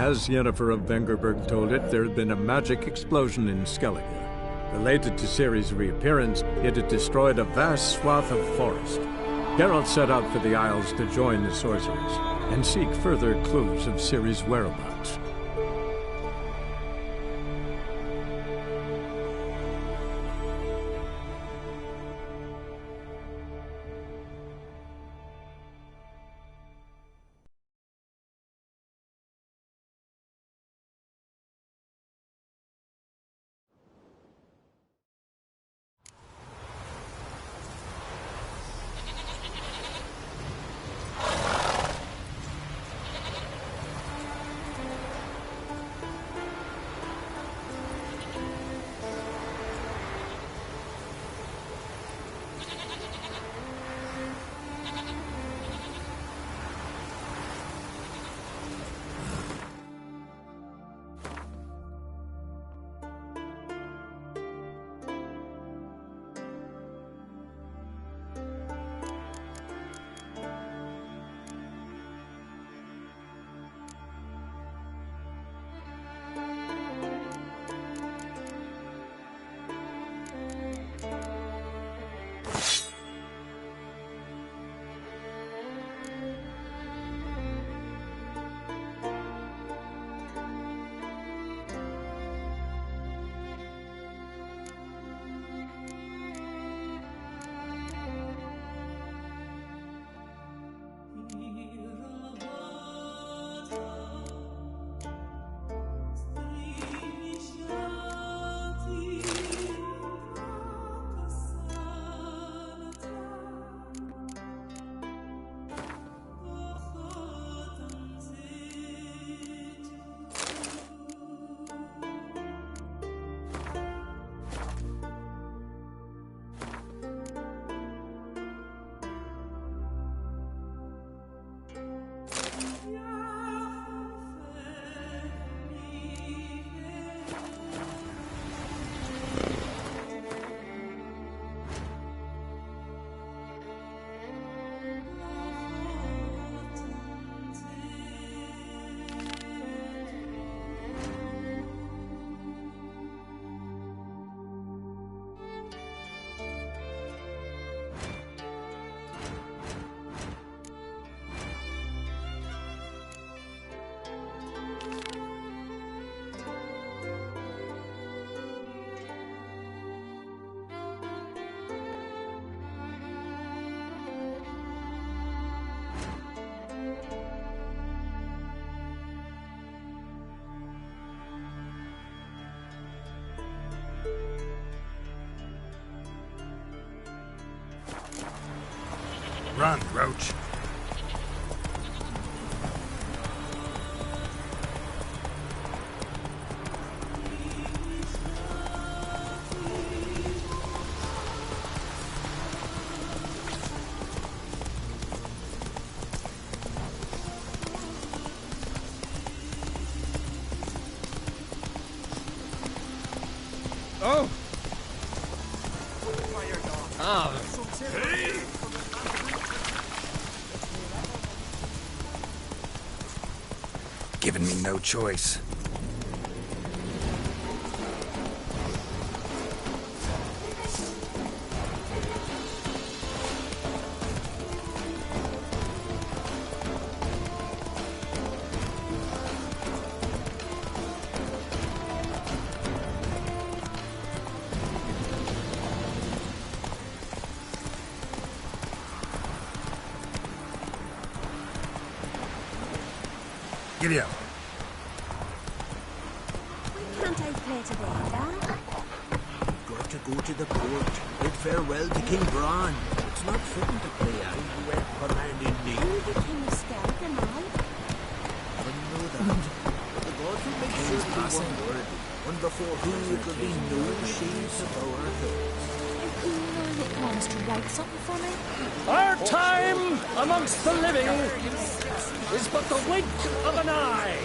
As Yennefer of Vengerberg told it, there had been a magic explosion in Skellige. Related to Ciri's reappearance, it had destroyed a vast swath of forest. Geralt set out for the Isles to join the sorcerers and seek further clues of Ciri's whereabouts. Run, Roach. Giving me no choice. Giddy up. Can't I play today, Dad? You've got to go to the court. Bid farewell to King Bran. It's not fitting to play out. You went commanding me. You're the king of Skellig, am I? I know that. But the gods will make sure to be one word. One before who it will be no shame to our heads. And can you learn that promise to write something for me? Our time amongst the living is but the wink of an eye.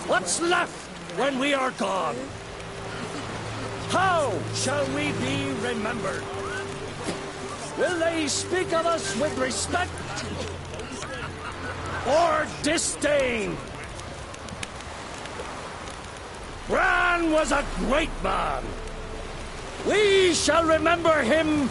What's left when we are gone? How shall we be remembered? Will they speak of us with respect or disdain? Bran was a great man. We shall remember him .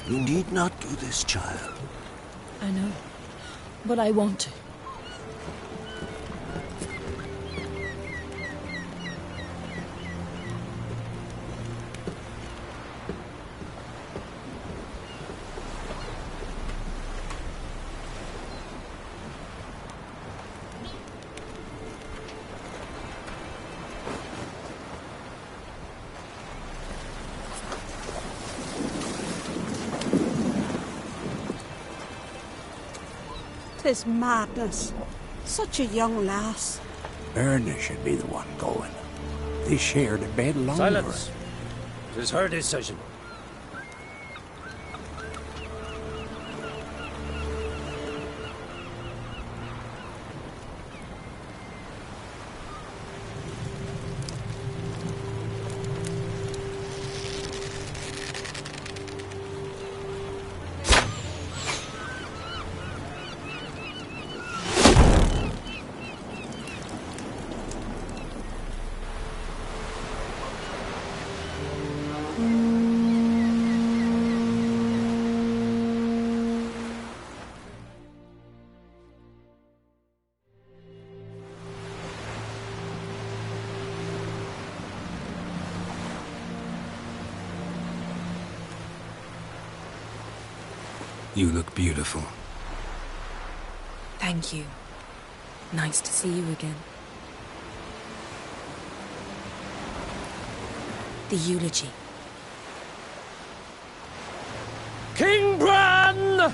You need not do this, child. I know, but I want to. Tis madness. Such a young lass. Erna should be the one going. They shared a bed longer. Silence. It is her decision. You look beautiful. Thank you. Nice to see you again. The eulogy. King Bran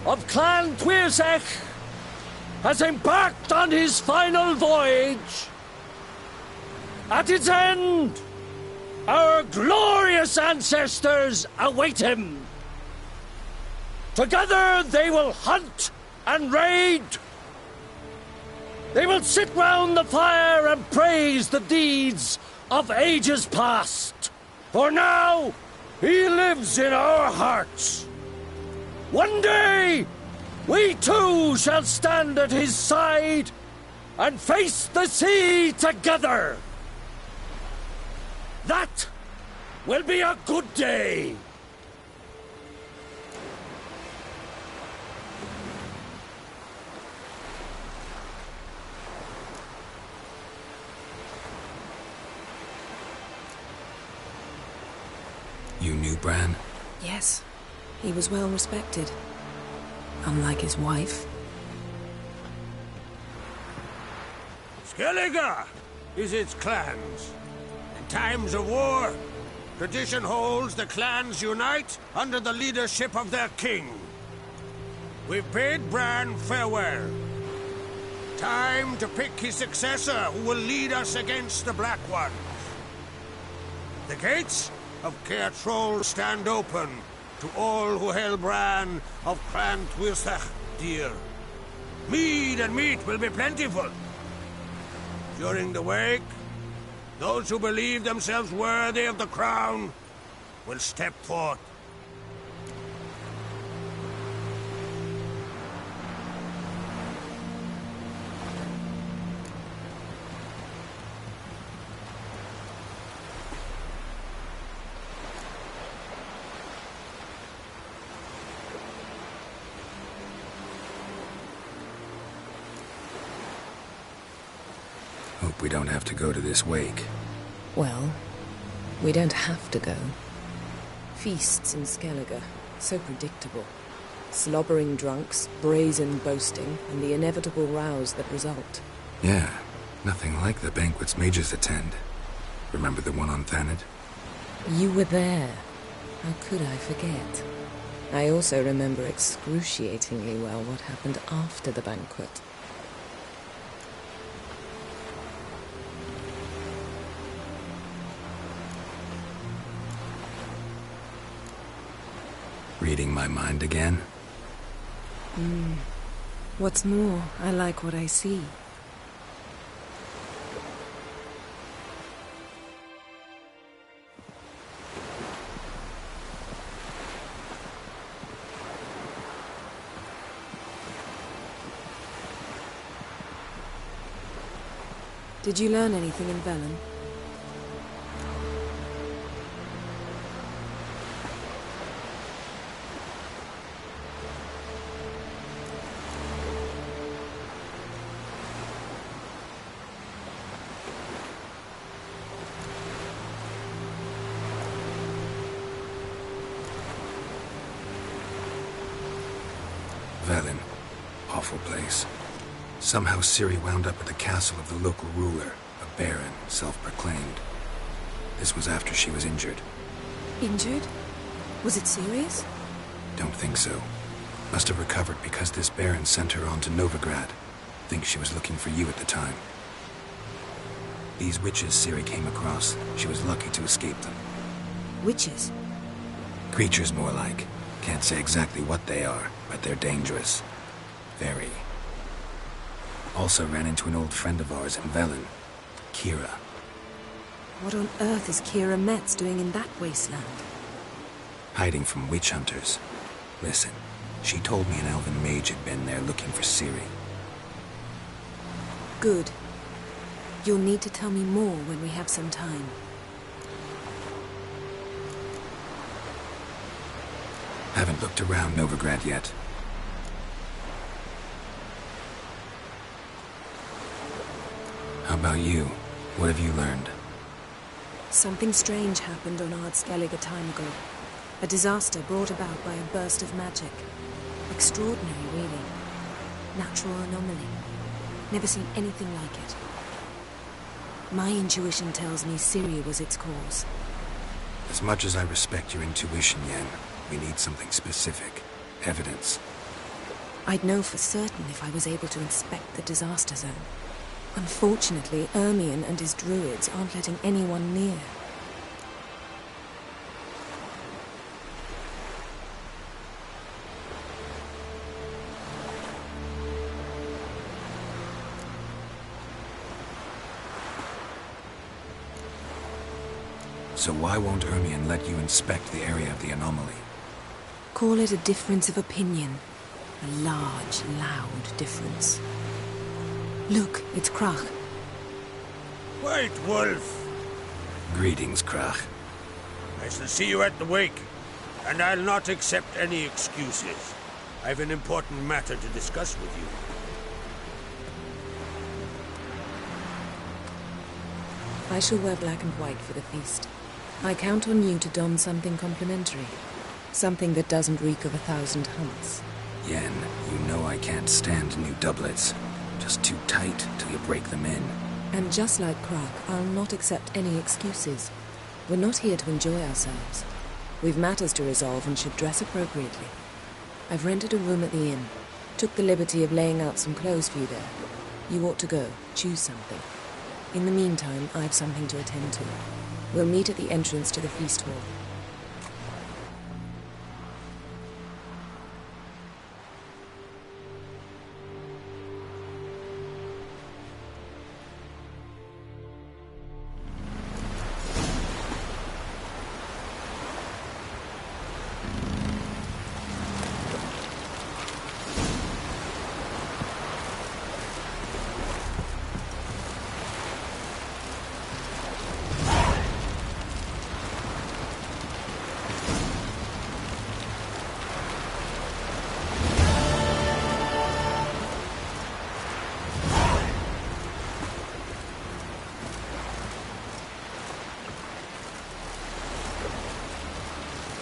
of Clan Tuirsech has embarked on his final voyage. At its end, our glorious ancestors await him. Together they will hunt and raid. They will sit round the fire and praise the deeds of ages past. For now, he lives in our hearts. One day, we too shall stand at his side and face the sea together. That will be a good day. knew Bran? Yes, he was well respected. Unlike his wife. Skellige is its clans. In times of war, tradition holds the clans unite under the leadership of their king. We've bid Bran farewell. Time to pick his successor who will lead us against the Black Ones. The gates of Caer Troll stand open to all who held Bran of Clan Twisach dear. Mead and meat will be plentiful. During the wake, those who believe themselves worthy of the crown will step forth. Hope we don't have to go to this wake. Well, we don't have to go. Feasts in Skellige, so predictable. Slobbering drunks, brazen boasting, and the inevitable rows that result. Yeah, nothing like the banquets mages attend. Remember the one on Thanedd? You were there. How could I forget? I also remember excruciatingly well what happened after the banquet. Reading my mind again? What's more, I like what I see. Did you learn anything in Velen? Velen. Awful place. Somehow Ciri wound up at the castle of the local ruler, a baron, self-proclaimed. This was after she was injured. Injured? Was it serious? Don't think so. Must have recovered because this baron sent her on to Novigrad. Think she was looking for you at the time. These witches Ciri came across, she was lucky to escape them. Witches? Creatures more like. Can't say exactly what they are, but they're dangerous. Very. Also ran into an old friend of ours in Velen, Kira. What on earth is Kira Metz doing in that wasteland? Hiding from witch hunters. Listen, she told me an elven mage had been there looking for Ciri. Good. You'll need to tell me more when we have some time. Haven't looked around Novigrad yet. How about you? What have you learned? Something strange happened on Ard Skellige a time ago. A disaster brought about by a burst of magic. Extraordinary, really. Natural anomaly. Never seen anything like it. My intuition tells me Ciri was its cause. As much as I respect your intuition, Yen, we need something specific. Evidence. I'd know for certain if I was able to inspect the disaster zone. Unfortunately, Ermion and his druids aren't letting anyone near. So why won't Ermion let you inspect the area of the anomaly? Call it a difference of opinion. A large, loud difference. Look, it's Krach. White Wolf. Greetings, Krach. I shall see you at the wake, and I'll not accept any excuses. I've an important matter to discuss with you. I shall wear black and white for the feast. I count on you to don something complimentary. Something that doesn't reek of 1,000 hunts. Yen, you know I can't stand new doublets. Just too tight till you break them in. And just like Krak, I'll not accept any excuses. We're not here to enjoy ourselves. We've matters to resolve and should dress appropriately. I've rented a room at the inn. Took the liberty of laying out some clothes for you there. You ought to go. Choose something. In the meantime, I've something to attend to. We'll meet at the entrance to the feast hall.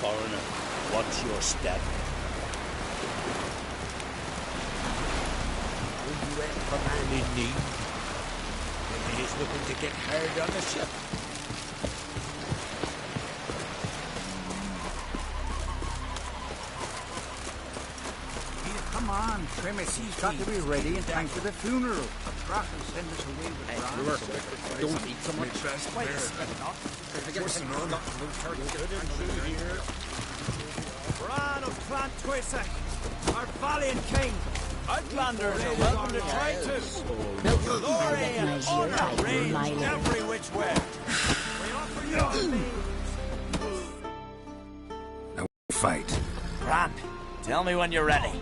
Foreigner, what's your step? Will you act for man in need? Maybe he's looking to get hard on the ship. Come on, Trimmett. He's got to be ready in time for the funeral. Krak will send us away with Bran. Don't eat so much fast. Bran of Clan Twisek, our valiant king. Outlanders are welcome to try too. Glory and honor reign every which way. We offer you our names. I won't fight. Bran, tell me when you're ready.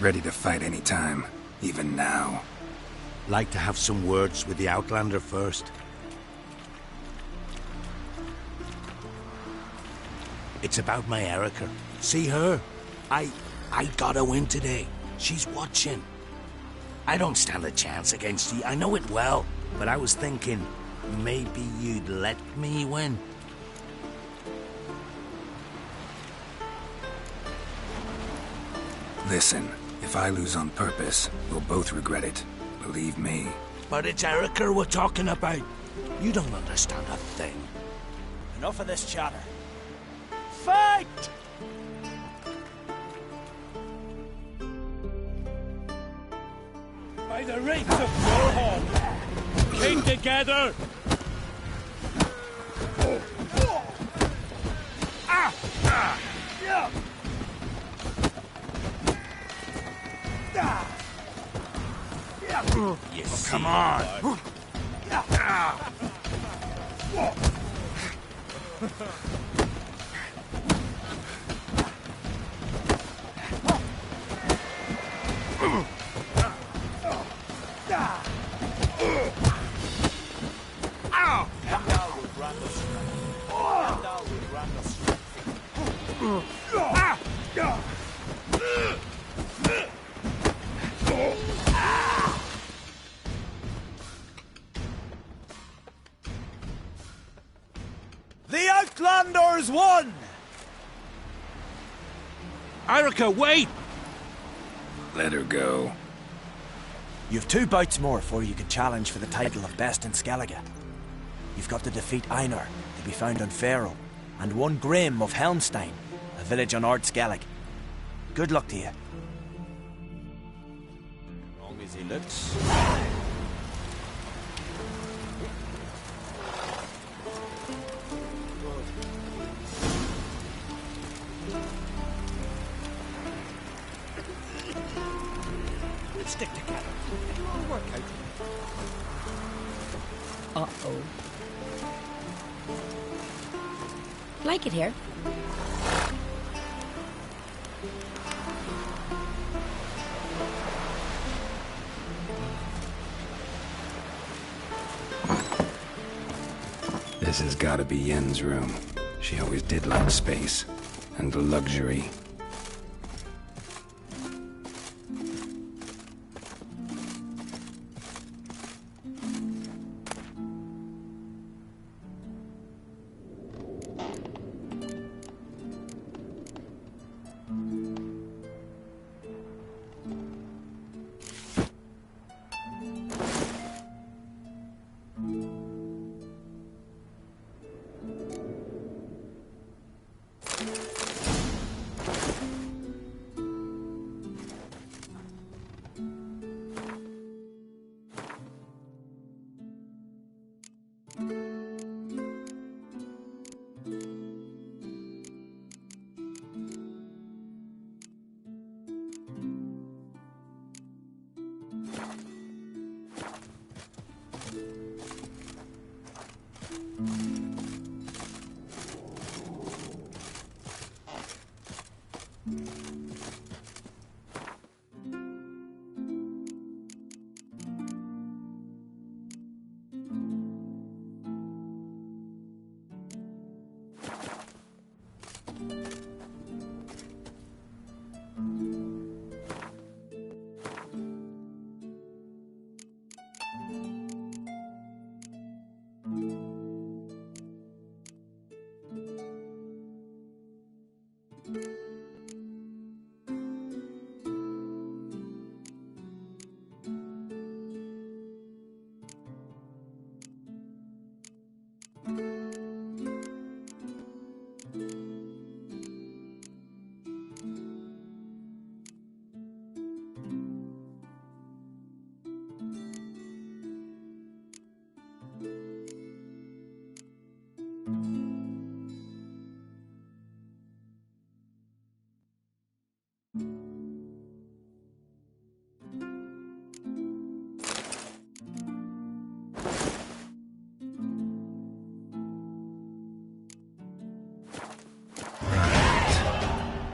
Ready to fight any time, even now. Like to have some words with the Outlander first. It's about my Erica. See her? I got a win today. She's watching. I don't stand a chance against you. I know it well. But I was thinking, maybe you'd let me win. Listen, if I lose on purpose, we'll both regret it. Believe me. But it's Erica we're talking about. You don't understand a thing. Enough of this chatter. Fight! By the rates of Warhawk! King together! You come on! The Outlanders won! Erica, wait! Let her go. You've 2 bouts more before you can challenge for the title of Best in Skellige. You've got to defeat Einar, to be found on Faroe, and 1 Grim of Helmstein, a village on Ard Skellig. Good luck to you. Long as he looks. Stick together. It'll all work out. Uh-oh. Like it here? This has gotta be Yen's room. She always did like space. And luxury.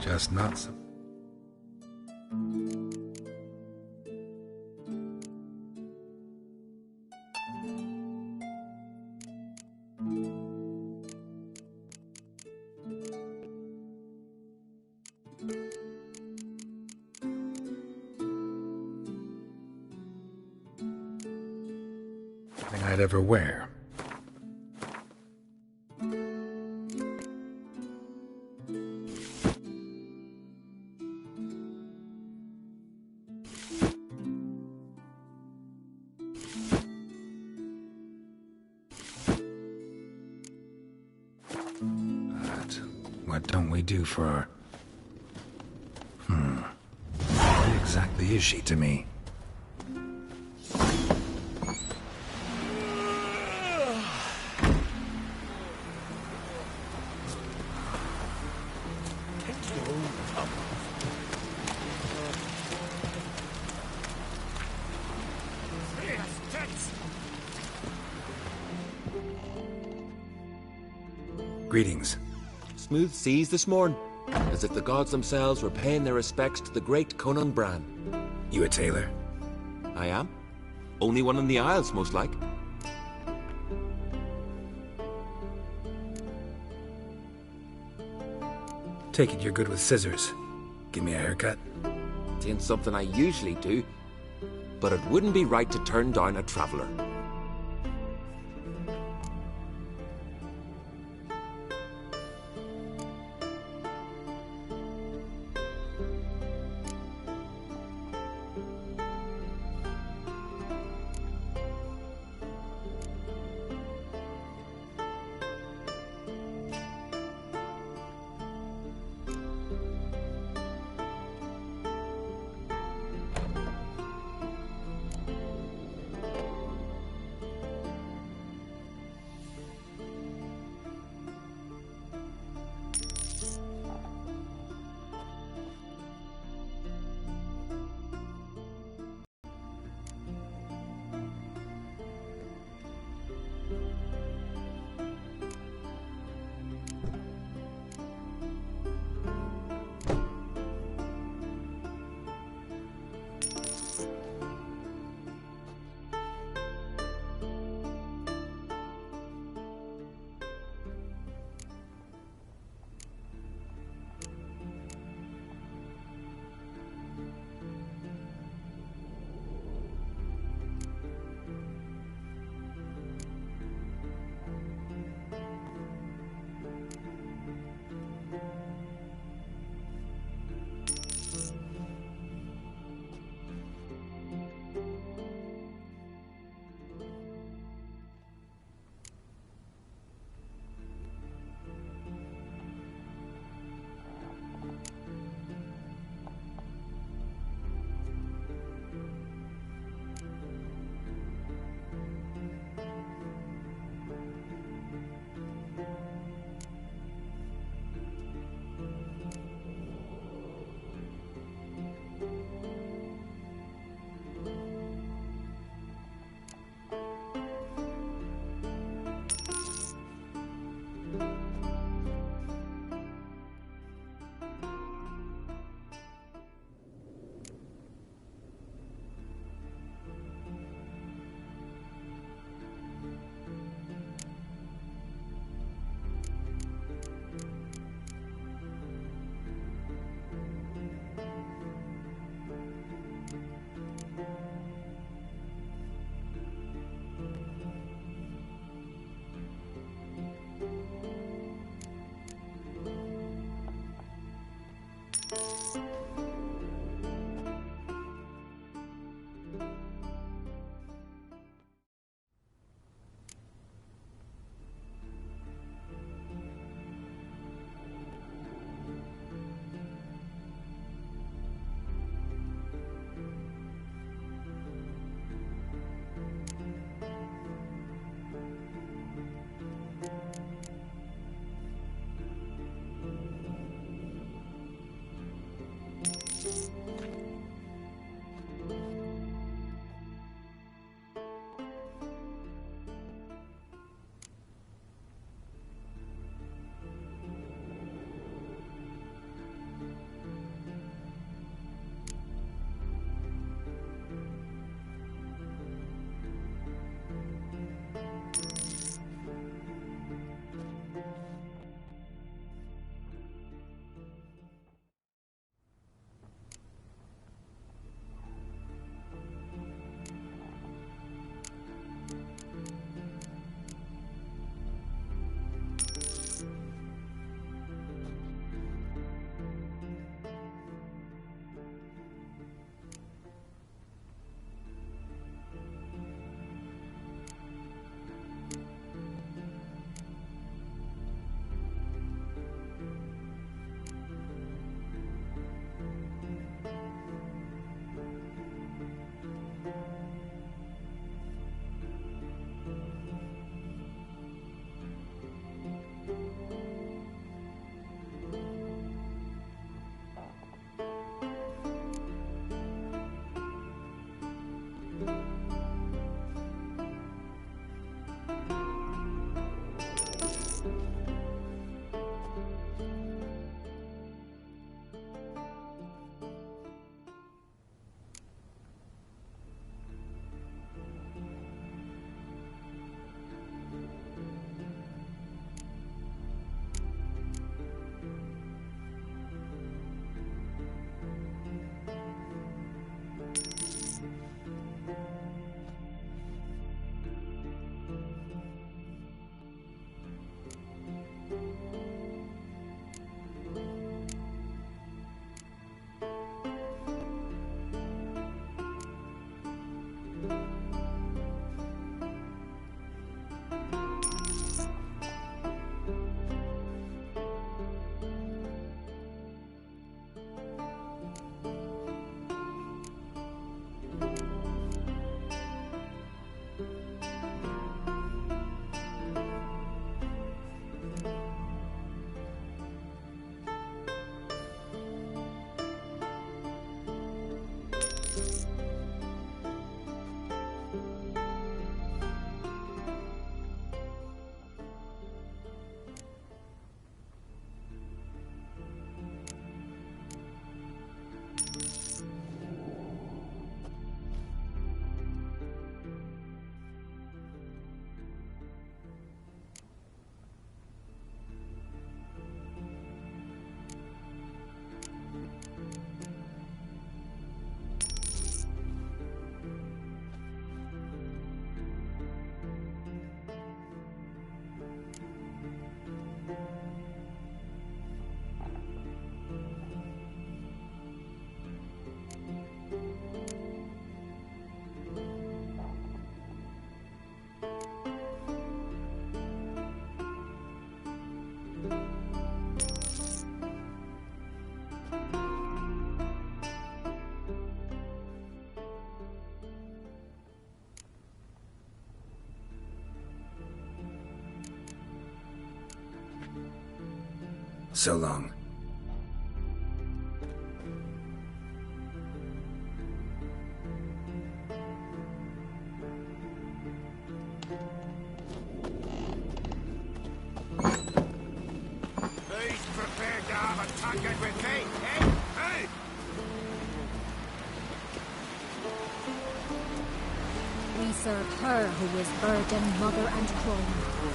Just not so. Thing I'd ever wear. What don't we do for our... What exactly is she to me? Greetings. Smooth seas this morn, as if the gods themselves were paying their respects to the great Conan Bran. You a tailor? I am. Only one in the Isles, most like. Take it you're good with scissors. Give me a haircut. It ain't something I usually do, but it wouldn't be right to turn down a traveller. So long. Who's prepared to have a tankard with me, eh? Hey! We serve her who is burden, mother, and crone.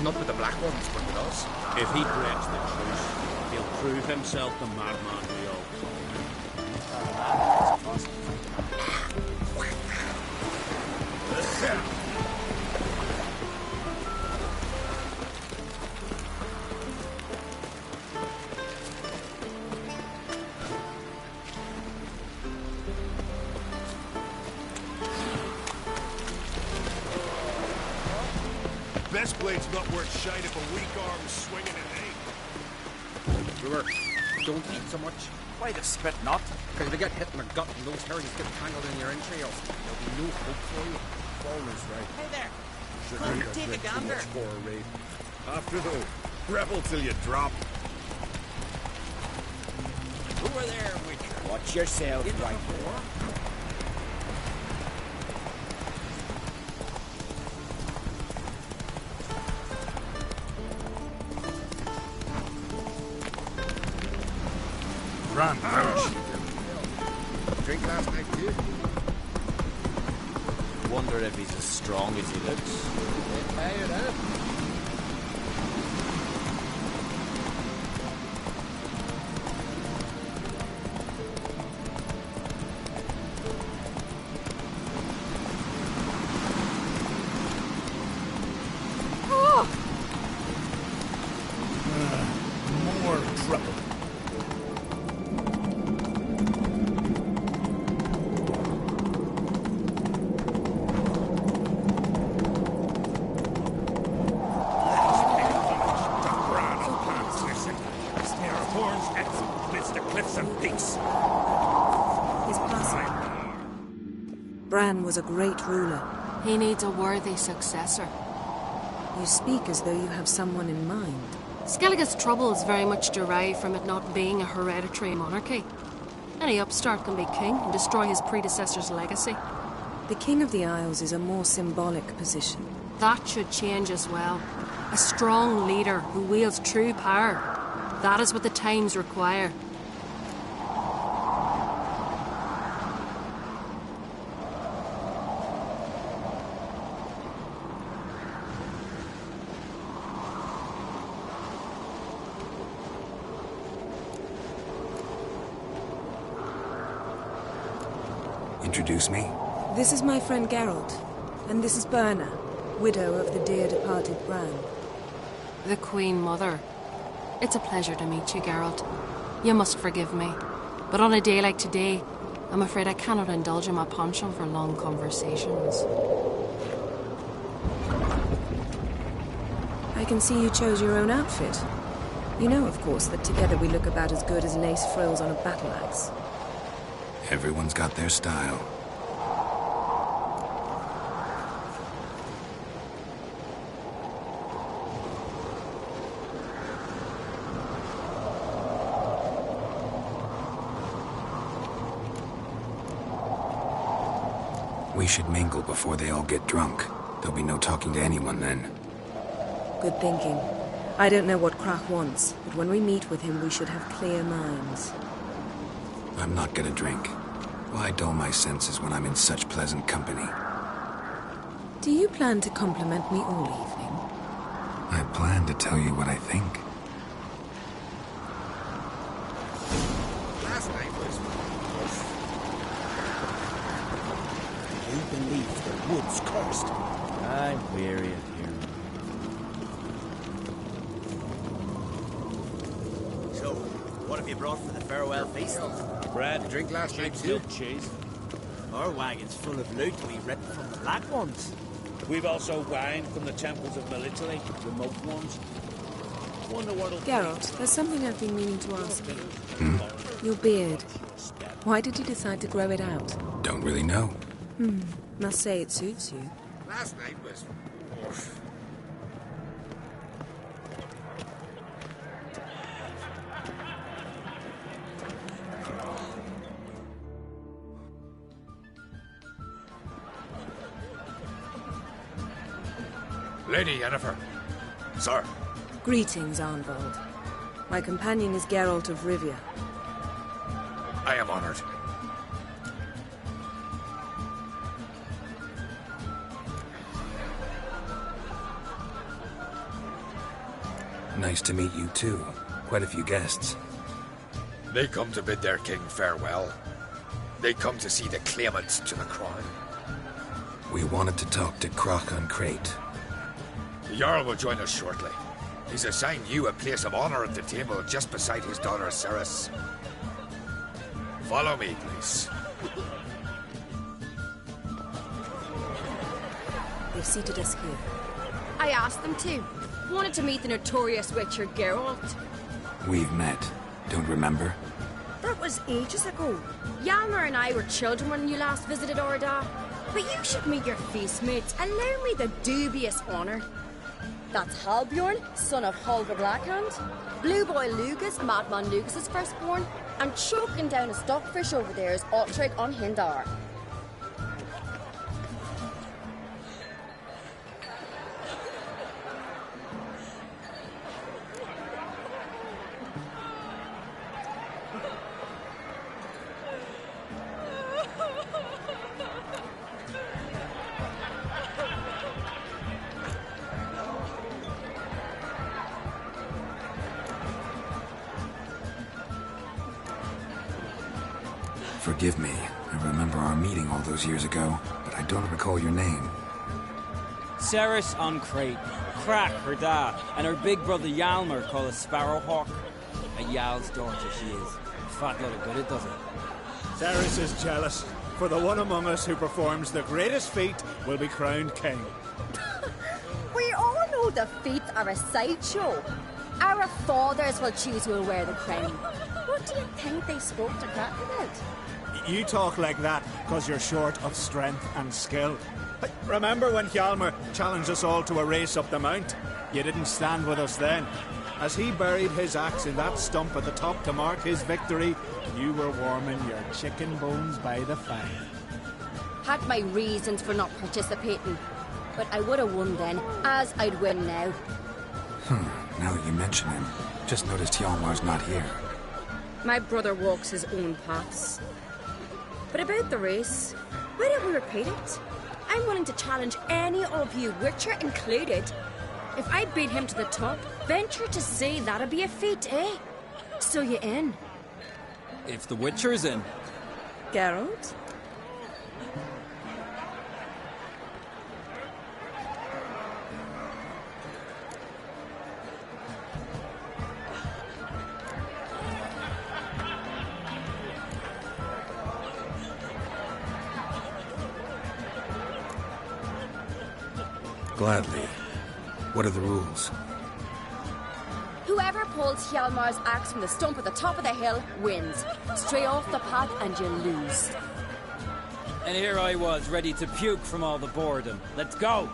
Not with the black ones, but with us. If he breaks the truce, he'll prove himself the madman we all Best blade's not worth shite if a weak arm's swinging an eight. Brewer, don't eat so much. Why the spit not? Because if you get hit in the gut and those herrings get tangled in your entrails, there'll be no hope for you. Fowler's right. Hey there. Should Come, read take a gander. For a raid. After the rebel till you drop. Over there, Witcher. Watch yourself, In the right war. Run, ouch. Drink last night, too? Wonder if he's as strong as he looks. More trouble. Bran was a great ruler. He needs a worthy successor. You speak as though you have someone in mind. Skellige's troubles very much derive from it not being a hereditary monarchy. Any upstart can be king and destroy his predecessor's legacy. The King of the Isles is a more symbolic position. That should change as well. A strong leader who wields true power. That is what the times require. Introduce me? This is my friend Geralt, and this is Berna, widow of the dear departed Bran. The Queen Mother. It's a pleasure to meet you, Geralt. You must forgive me, but on a day like today, I'm afraid I cannot indulge in my penchant for long conversations. I can see you chose your own outfit. You know, of course, that together we look about as good as lace frills on a battle axe. Everyone's got their style. We should mingle before they all get drunk. There'll be no talking to anyone then. Good thinking. I don't know what Krach wants, but when we meet with him, we should have clear minds. I'm not gonna drink. Why dull my senses when I'm in such pleasant company? Do you plan to compliment me all evening? I plan to tell you what I think. Last night was... You believe the wood's cursed. I'm weary of hearing. So, what have you brought for the farewell feast? Bread, drink last night, too. cheese. Our wagon's full of loot we ripped from the black ones. We've also wine from the temples of Melitele, remote ones. Geralt, there's something I've been meaning to ask you. Your beard. Why did you decide to grow it out? Don't really know. Must say it suits you. Last night was... oof. Lady Yennefer. Sir. Greetings, Arnvald. My companion is Geralt of Rivia. I am honored. Nice to meet you, too. Quite a few guests. They come to bid their king farewell. They come to see the claimants to the crown. We wanted to talk to Croc on Crate. The Jarl will join us shortly. He's assigned you a place of honor at the table just beside his daughter Ceres. Follow me, please. They've seated us here. I asked them to. Wanted to meet the notorious Witcher Geralt. We've met. Don't remember? That was ages ago. Hjalmar and I were children when you last visited Orda. But you should meet your feast mates. Allow me the dubious honor. That's Halbjorn, son of Holger Blackhand. Blue Boy Lugas, Madman Lugas' firstborn. And choking down a stockfish over there is Ottrig on Hindar. Forgive me. I remember our meeting all those years ago, but I don't recall your name. Ceres on Crate, Crack, her dad, and her big brother Hjalmar called a Sparrowhawk. A Jarl's daughter she is. Fat lot of good it does it. Ceres is jealous, for the one among us who performs the greatest feat will be crowned king. We all know the feats are a sideshow. Our fathers will choose who will wear the crown. What do you think they spoke to Crack about? You talk like that because you're short of strength and skill. Remember when Hjalmar challenged us all to a race up the mount? You didn't stand with us then. As he buried his axe in that stump at the top to mark his victory, you were warming your chicken bones by the fire. Had my reasons for not participating, but I would have won then, as I'd win now. Now that you mention him, just noticed Hjalmar's not here. My brother walks his own paths. But about the race, why don't we repeat it? I'm willing to challenge any of you, Witcher included. If I beat him to the top, venture to say that'd be a feat, eh? So you in? If the Witcher's in. Geralt? Gladly. What are the rules? Whoever pulls Hjalmar's axe from the stump at the top of the hill wins. Stray off the path and you lose. And here I was, ready to puke from all the boredom. Let's go!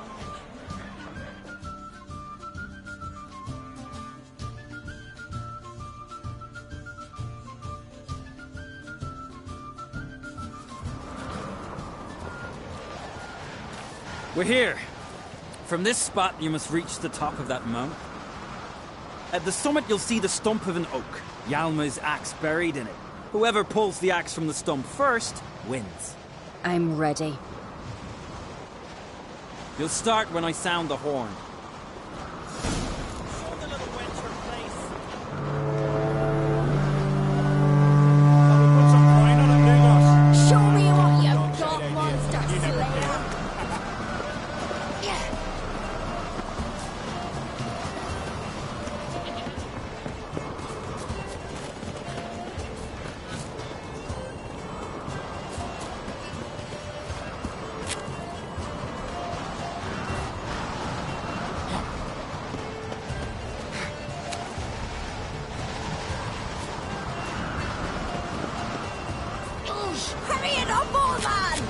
We're here. From this spot, you must reach the top of that mount. At the summit, you'll see the stump of an oak. Hjalmar's axe buried in it. Whoever pulls the axe from the stump first wins. I'm ready. You'll start when I sound the horn. Show me what you've got, monster slayer! Up, old man!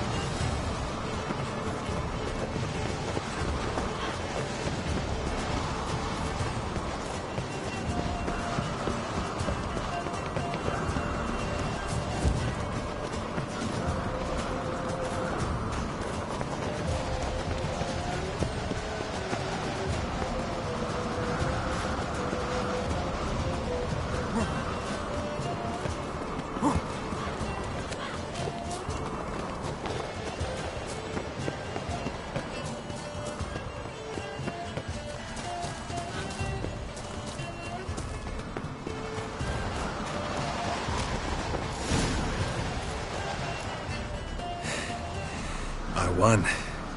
Won,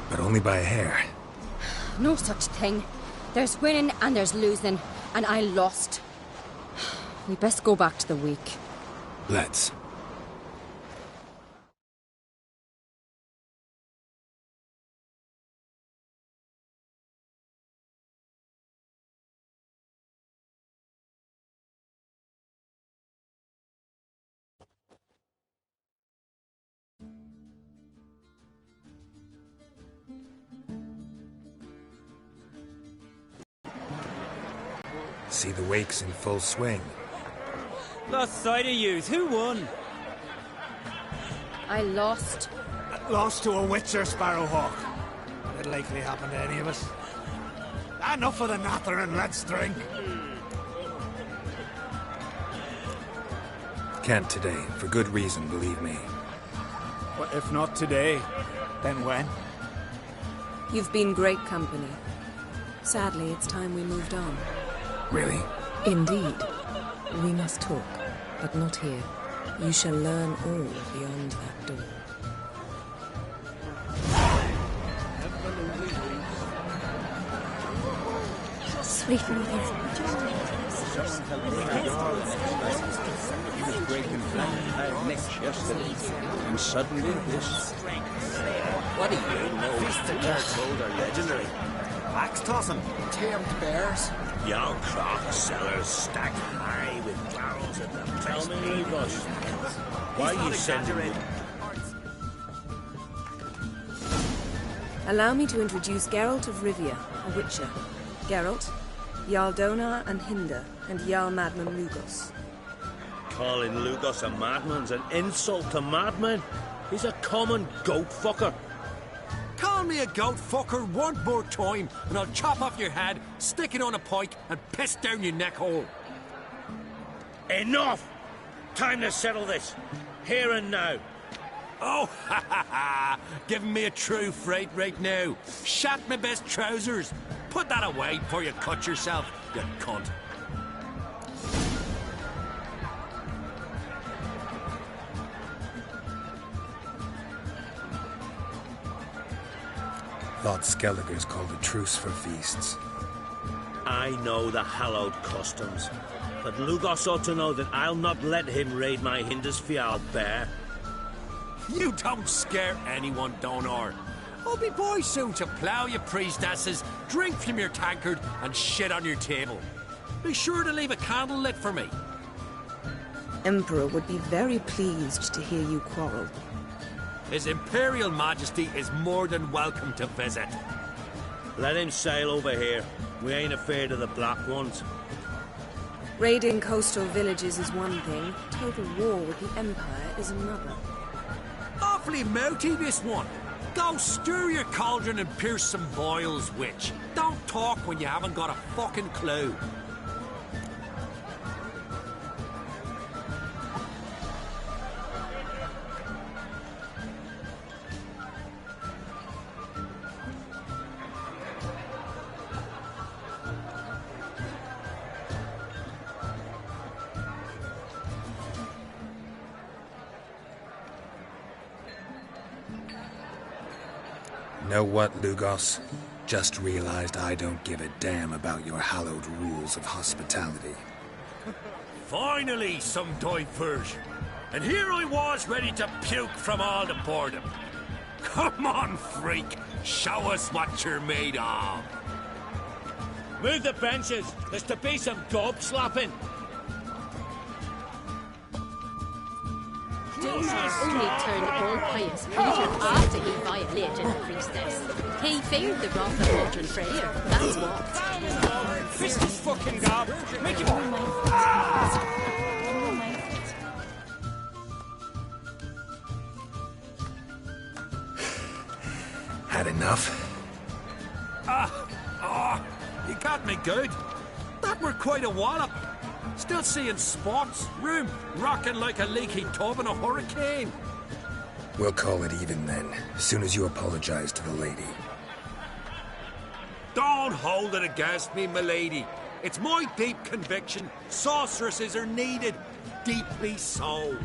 but only by a hair. No such thing. There's winning and there's losing, and I lost. We best go back to the week. Let's. See the wakes in full swing. Lost sight of yous. Who won? I lost. Lost to a witcher, Sparrowhawk. It'll likely happen to any of us. Enough of the natter and let's drink. Can't today, for good reason, believe me. But if not today, then when? You've been great company. Sadly, it's time we moved on. Really? Indeed. We must talk, but not here. You shall learn all beyond that door. Sweet mother. He was breaking black necks yesterday, and suddenly this. What do you know? They're told are legendary. Axe tossing, tamed bears. Young clock sellers stacked high with barrels at them. Tell me, Lugos, why are you sending me? Allow me to introduce Geralt of Rivia, a witcher. Geralt, Jarl Donar and Hinder, and Jarl Madman Lugos. Calling Lugos a madman's an insult to madmen. He's a common goat fucker. Call me a goat fucker one more time, and I'll chop off your head, stick it on a pike, and piss down your neck hole. Enough! Time to settle this. Here and now. Oh, ha ha ha! Giving me a true fright right now. Shat my best trousers. Put that away before you cut yourself, you cunt. Thought Skelliger's called a truce for feasts. I know the hallowed customs, but Lugos ought to know that I'll not let him raid my Hindisfial bear. You don't scare anyone, Donar. I'll be boy soon to plough you priestesses, drink from your tankard, and shit on your table. Be sure to leave a candle lit for me. Emperor would be very pleased to hear you quarrel. His Imperial Majesty is more than welcome to visit. Let him sail over here. We ain't afraid of the Black Ones. Raiding coastal villages is one thing. Total war with the Empire is another. Awfully mouty, this one. Go stir your cauldron and pierce some boils, witch. Don't talk when you haven't got a fucking clue. Know what, Lugos? Just realized I don't give a damn about your hallowed rules of hospitality. Finally, some diversion. And here I was ready to puke from all the boredom. Come on, freak. Show us what you're made of. Move the benches. There's to be some gob slapping. only turned all pious Peter after he violated the priestess. He feared the wrath of Mordred Freyr, that's what. Fist his fucking gob! Make him... Had enough? You got me good. That were quite a wallop. Still seeing spots, room rocking like a leaky tub in a hurricane. We'll call it even then, as soon as you apologize to the lady. Don't hold it against me, milady. It's my deep conviction sorceresses are needed. Deeply so.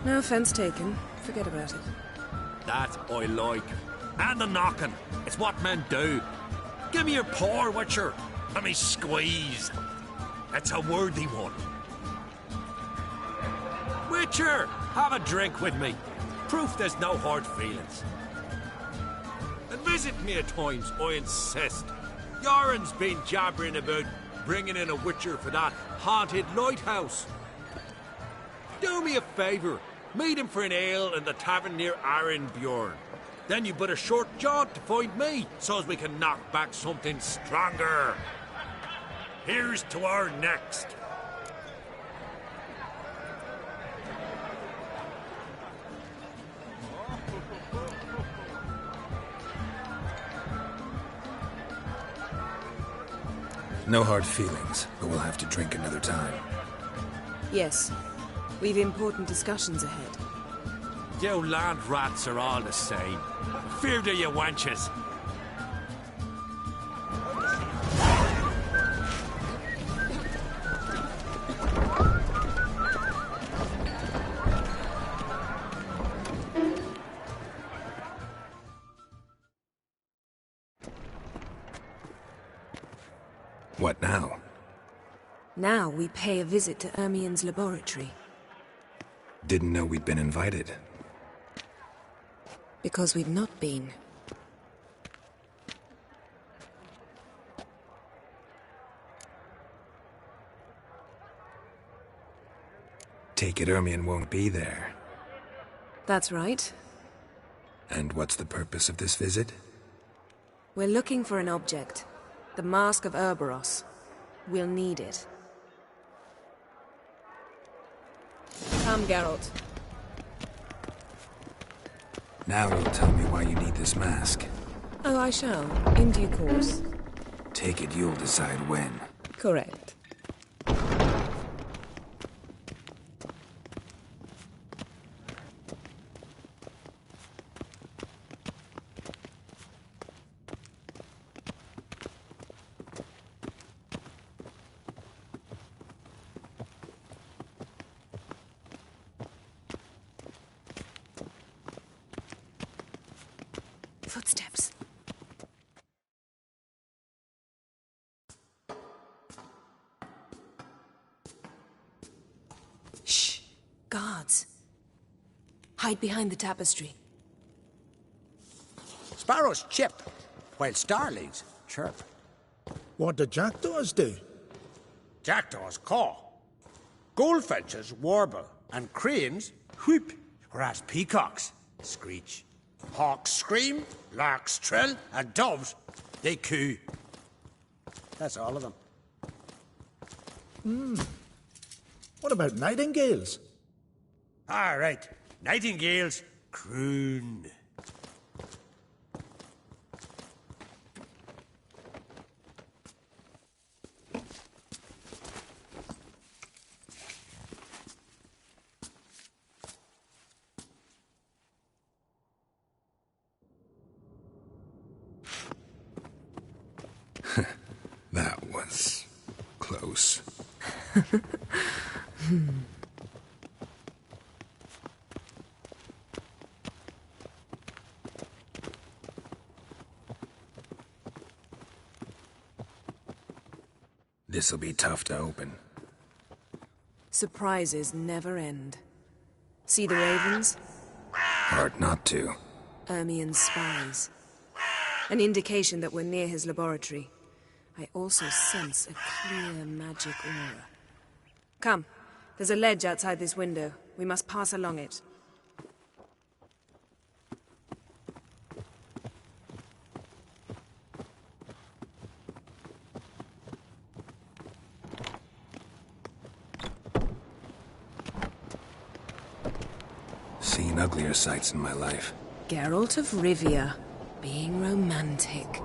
No offense taken. Forget about it. That I like. And the knocking. It's what men do. Give me your paw, Witcher. Let me squeeze. It's a worthy one. Witcher, have a drink with me. Proof there's no hard feelings. And visit me at times, I insist. Yoren's been jabbering about bringing in a Witcher for that haunted lighthouse. Do me a favour. Meet him for an ale in the tavern near Arenbjorn. Then you but a short jaunt to find me, so as we can knock back something stronger. Here's to our next. No hard feelings, but we'll have to drink another time. Yes. We've important discussions ahead. You land rats are all the same. Fear to you wenches. What now? Now we pay a visit to Ermien's laboratory. Didn't know we'd been invited. Because we've not been. Take it Ermien won't be there. That's right. And what's the purpose of this visit? We're looking for an object. The Mask of Urboros. We'll need it. Come, Geralt. Now you'll tell me why you need this mask. Oh, I shall. In due course. Take it you'll decide when. Correct. Footsteps. Shh. Guards. Hide behind the tapestry. Sparrows chip, while starlings chirp. What do jackdaws do? Jackdaws caw. Goldfinches warble, and cranes whoop, whereas peacocks screech. Hawks scream, larks trill, and doves, they coo. That's all of them. What about nightingales? All right, nightingales croon. That was close. This'll be tough to open. Surprises never end. See the ravens? Hard not to. Ermien's spies. An indication that we're near his laboratory. I also sense a clear magic aura. Come, There's a ledge outside this window. We must pass along it. Seen uglier sights in my life. Geralt of Rivia, being romantic.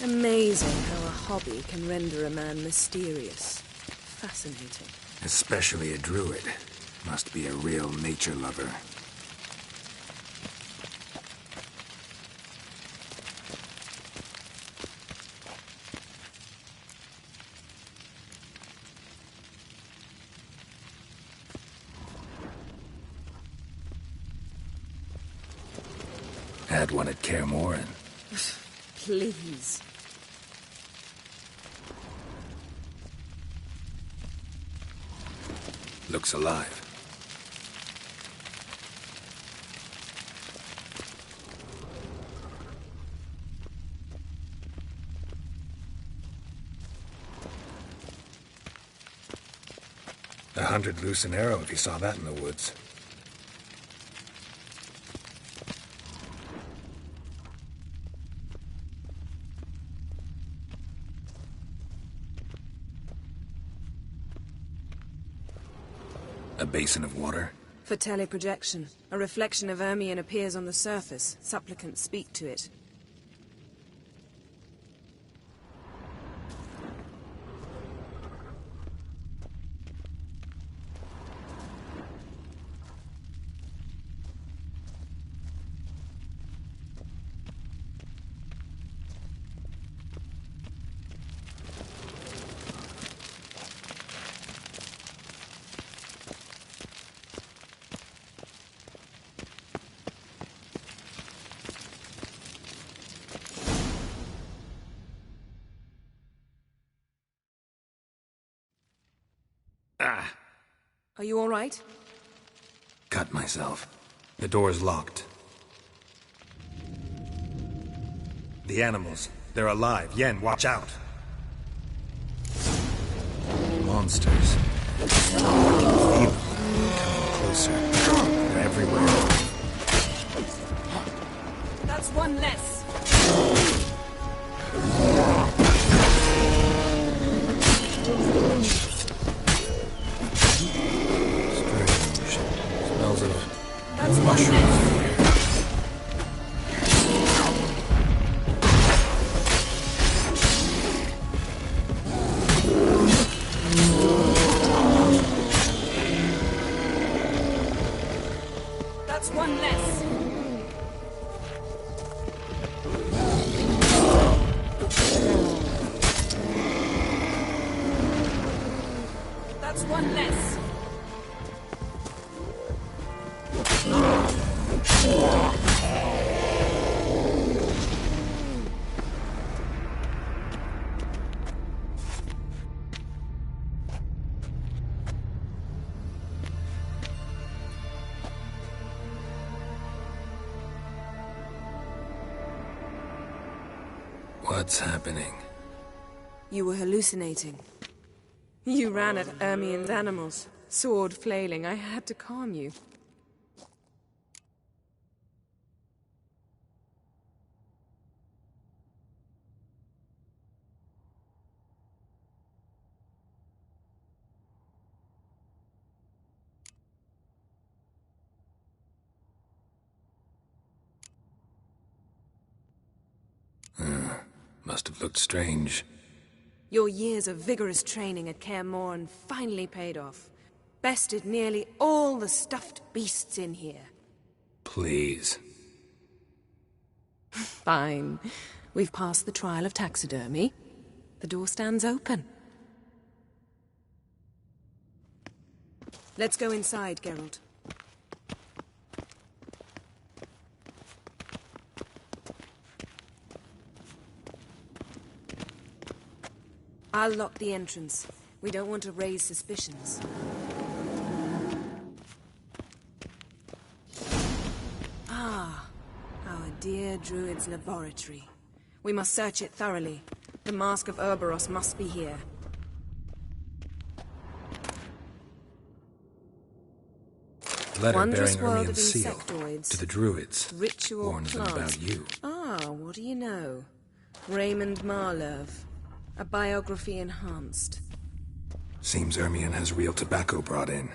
Amazing how a hobby can render a man mysterious. Fascinating. Especially a druid. Must be a real nature lover. Had one at Kaer Morhen. Please. Looks alive. $100 loose an arrow if you saw that in the woods. A basin of water? For teleprojection. A reflection of Ermion appears on the surface. Supplicants speak to it. Are you all right? Cut myself. The door's locked. The animals. They're alive. Yen, watch out. Monsters. Feel them. Coming closer. They're everywhere. That's one less. Smells of That's mushrooms. That's one less. That's one less. What's happening? You were hallucinating. You ran at Ermion's animals, sword flailing. I had to calm you. Must have looked strange. Your years of vigorous training at Kaer Morhen finally paid off. Bested nearly all the stuffed beasts in here. Please. Fine. We've passed the trial of taxidermy. The door stands open. Let's go inside, Geralt. I'll lock the entrance. We don't want to raise suspicions. Ah, our dear Druid's laboratory. We must search it thoroughly. The Mask of Ouroboros must be here. Letter Wondrous bearing world of Ermien's seal insectoids. to the Druids. Ritual Warns them plants. about you. Ah, what do you know? Raymond Marlev. A biography enhanced. Seems Ermien has real tobacco brought in.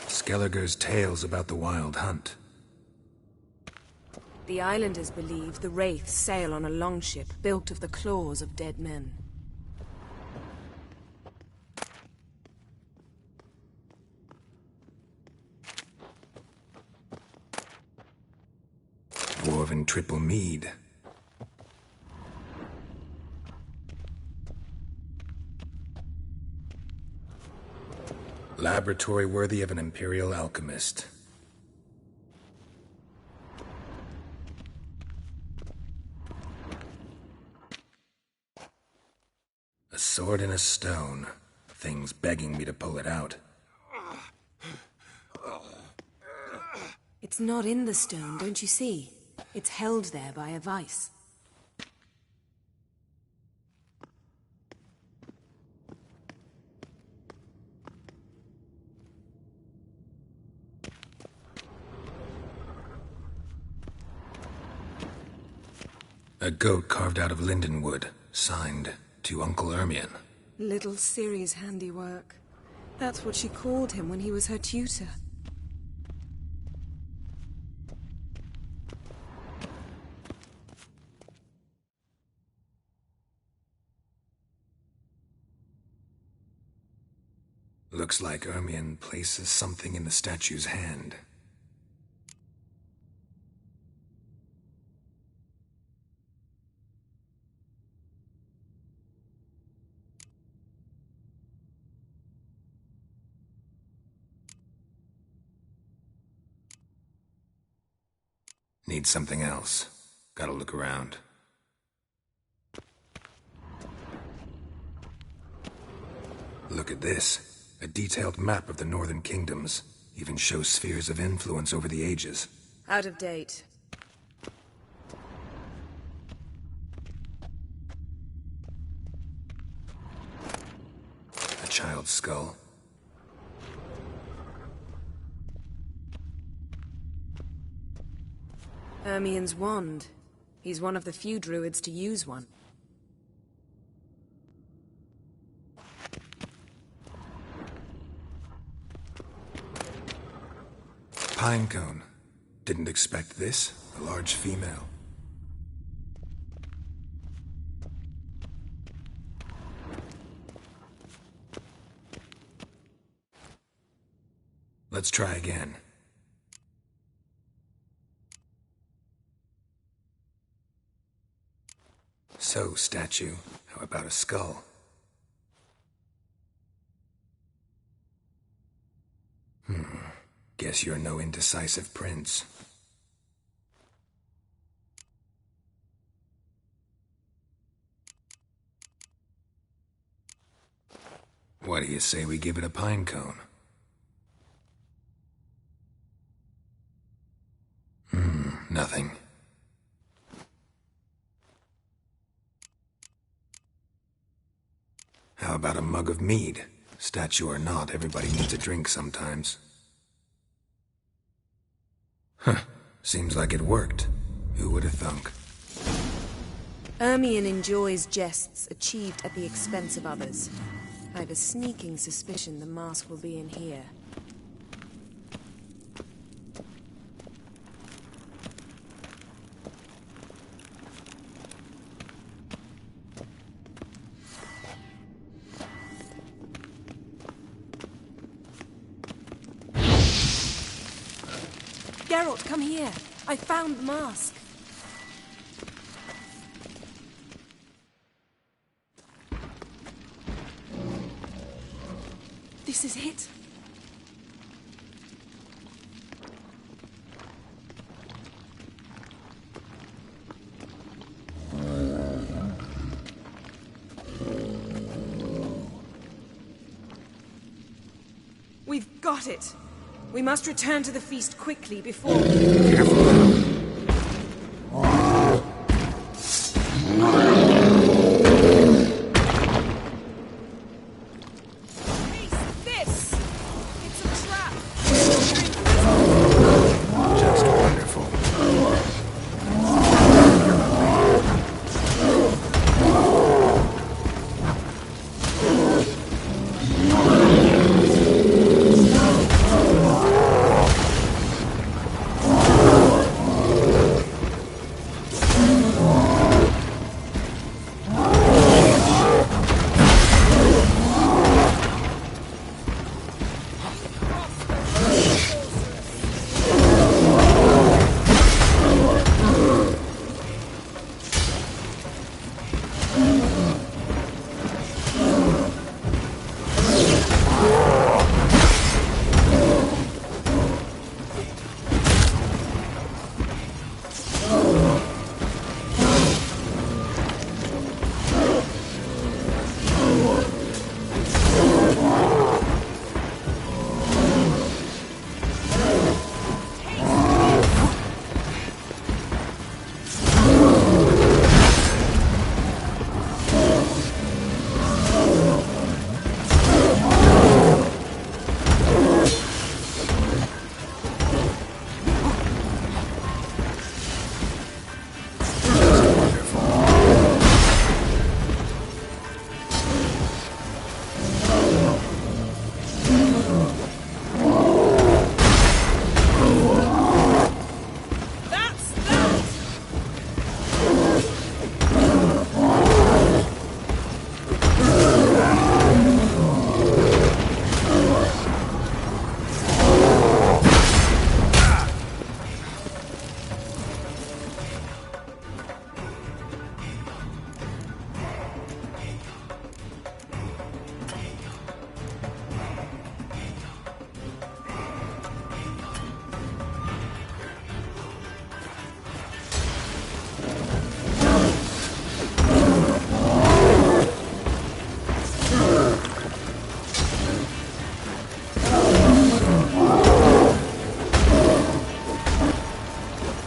Skellige's tales about the Wild Hunt. The islanders believe the wraiths sail on a longship built of the claws of dead men. Dwarven triple mead. Laboratory worthy of an imperial alchemist. A sword and a stone. Thing's begging me to pull it out. It's not in the stone, don't you see? It's held there by a vice. A goat carved out of lindenwood, signed to Uncle Ermien. Little Ciri's handiwork. That's what she called him when he was her tutor. Looks like Ermien places something in the statue's hand. Need something else. Gotta look around. Look at this. A detailed map of the Northern Kingdoms. Even shows spheres of influence over the ages. Out of date. A child's skull. Ermien's wand. He's one of the few druids to use one. Pinecone. Didn't expect this. A large female. Let's try again. So, statue, how about a skull? Guess you're no indecisive prince. What do you say we give it a pine cone? Nothing. How about a mug of mead? Statue or not, everybody needs a drink sometimes. Huh. Seems like it worked. Who would have thunk? Ermien enjoys jests achieved at the expense of others. I have a sneaking suspicion the mask will be in here. Geralt, come here. I found the mask. This is it. We've got it. We must return to the feast quickly before...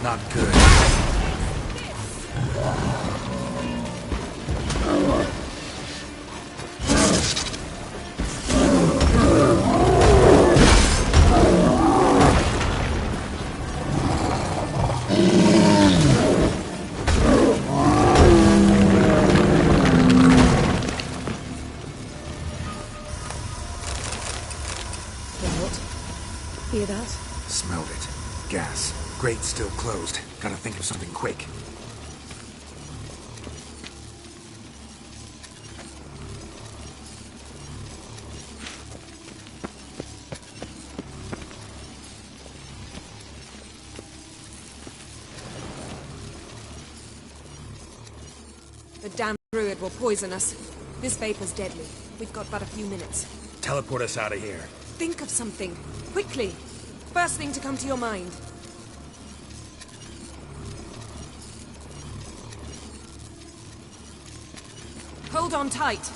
Not good. Hear that? Smelled it. Gas. Grate's still closed. Gotta think of something quick. The damn druid will poison us. This vapor's deadly. We've got but a few minutes. Teleport us out of here. Think of something. Quickly. First thing to come to your mind. Hold on tight.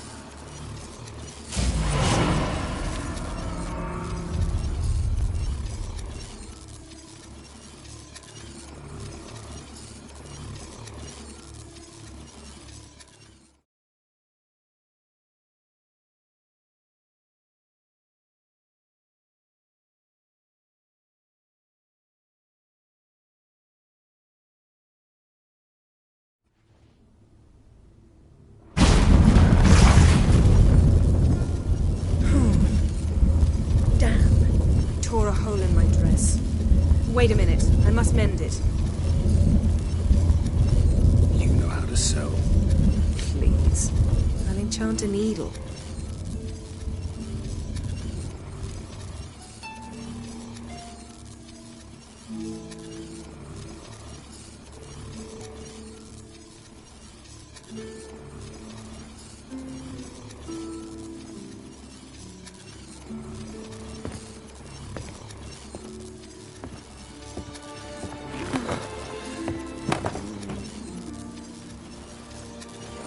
Tore a hole in my dress. Wait a minute. I must mend it. You know how to sew. Please. I'll enchant a needle.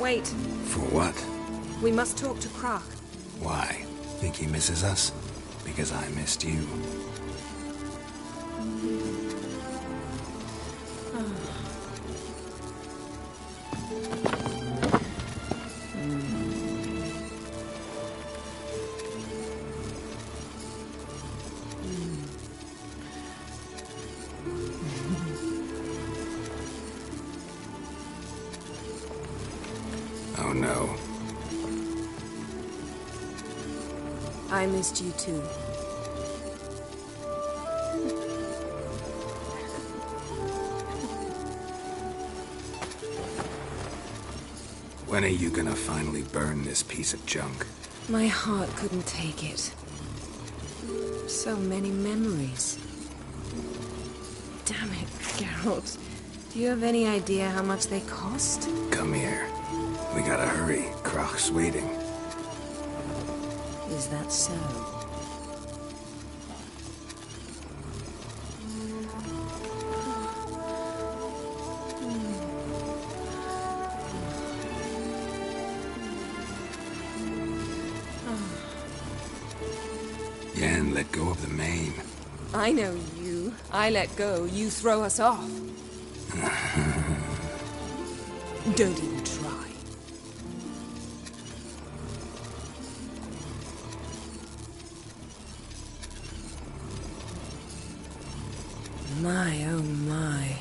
Wait. For what? We must talk to Krach. Why? Think he misses us? Because I missed you. Oh no. I missed you too. When are you gonna finally burn this piece of junk? My heart couldn't take it. So many memories. Damn it, Geralt. Do you have any idea how much they cost? Come here. We gotta hurry. Krach's waiting. Is that so? Yen, let go of the mane. I know you. I let go, you throw us off. Don't even try. My, oh my.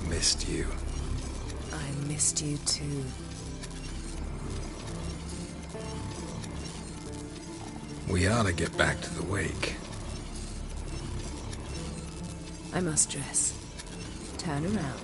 Missed you. I missed you too. We ought to get back to the wake. I must dress. Turn around.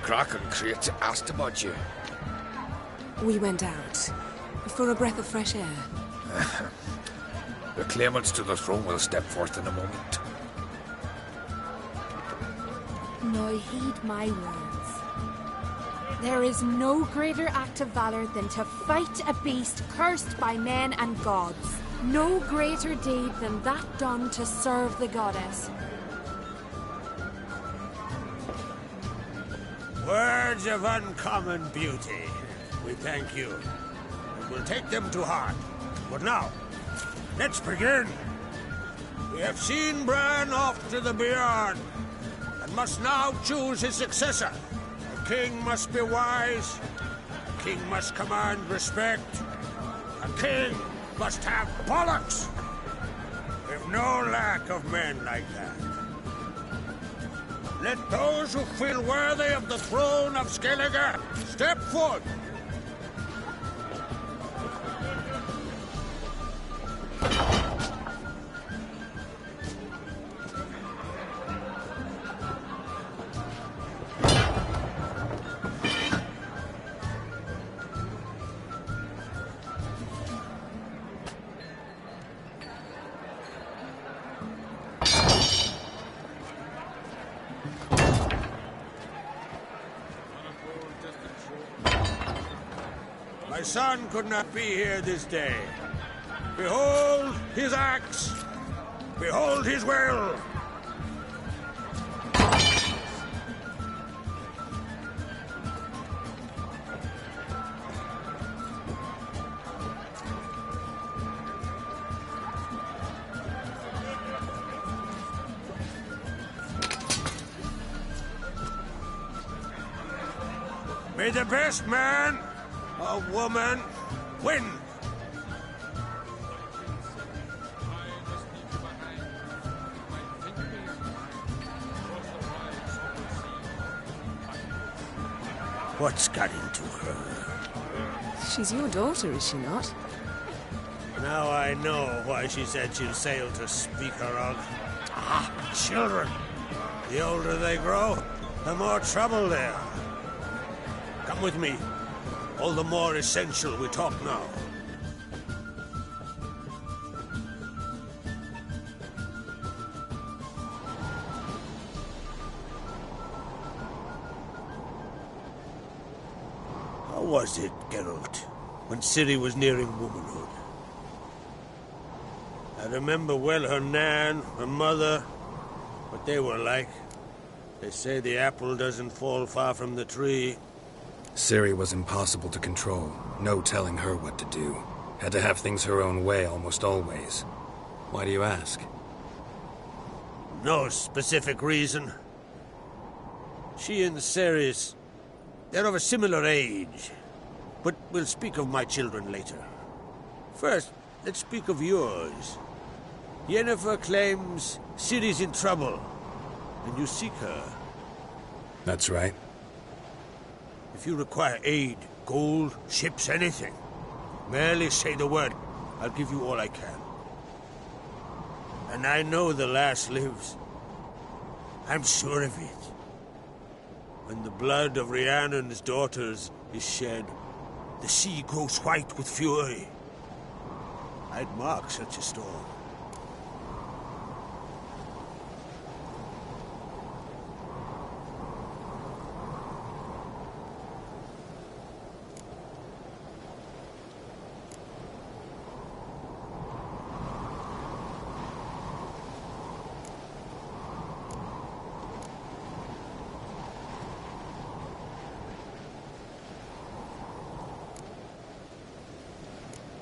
Krach and Crate asked about you. We went out for a breath of fresh air. The claimants to the throne will step forth in a moment. Now heed my words. There is no greater act of valor than to fight a beast cursed by men and gods. No greater deed than that done to serve the goddess. Words of uncommon beauty. We thank you. And we'll take them to heart. But now, let's begin. We have seen Bran off to the beyond, and must now choose his successor. A king must be wise. A king must command respect. A king must have bollocks. We've no lack of men like that. Let those who feel worthy of the throne of Skellige step forth. My son could not be here this day. Behold his axe. Behold his will. May the best man or woman win. What's got into her? She's your daughter, is she not? Now I know why she said she'll sail to speak her of. Ah, children. The older they grow, the more trouble there. Come with me. All the more essential we talk now. How was it, Geralt, when Ciri was nearing womanhood? I remember well her nan, her mother, what they were like. They say the apple doesn't fall far from the tree. Ciri was impossible to control. No telling her what to do. Had to have things her own way almost always. Why do you ask? No specific reason. She and Ceres, they're of a similar age. But we'll speak of my children later. First, let's speak of yours. Yennefer claims Ciri's in trouble, and you seek her. That's right. If you require aid, gold, ships, anything, merely say the word. I'll give you all I can. And I know the lass lives. I'm sure of it. When the blood of Rhiannon's daughters is shed, the sea grows white with fury. I'd mark such a storm.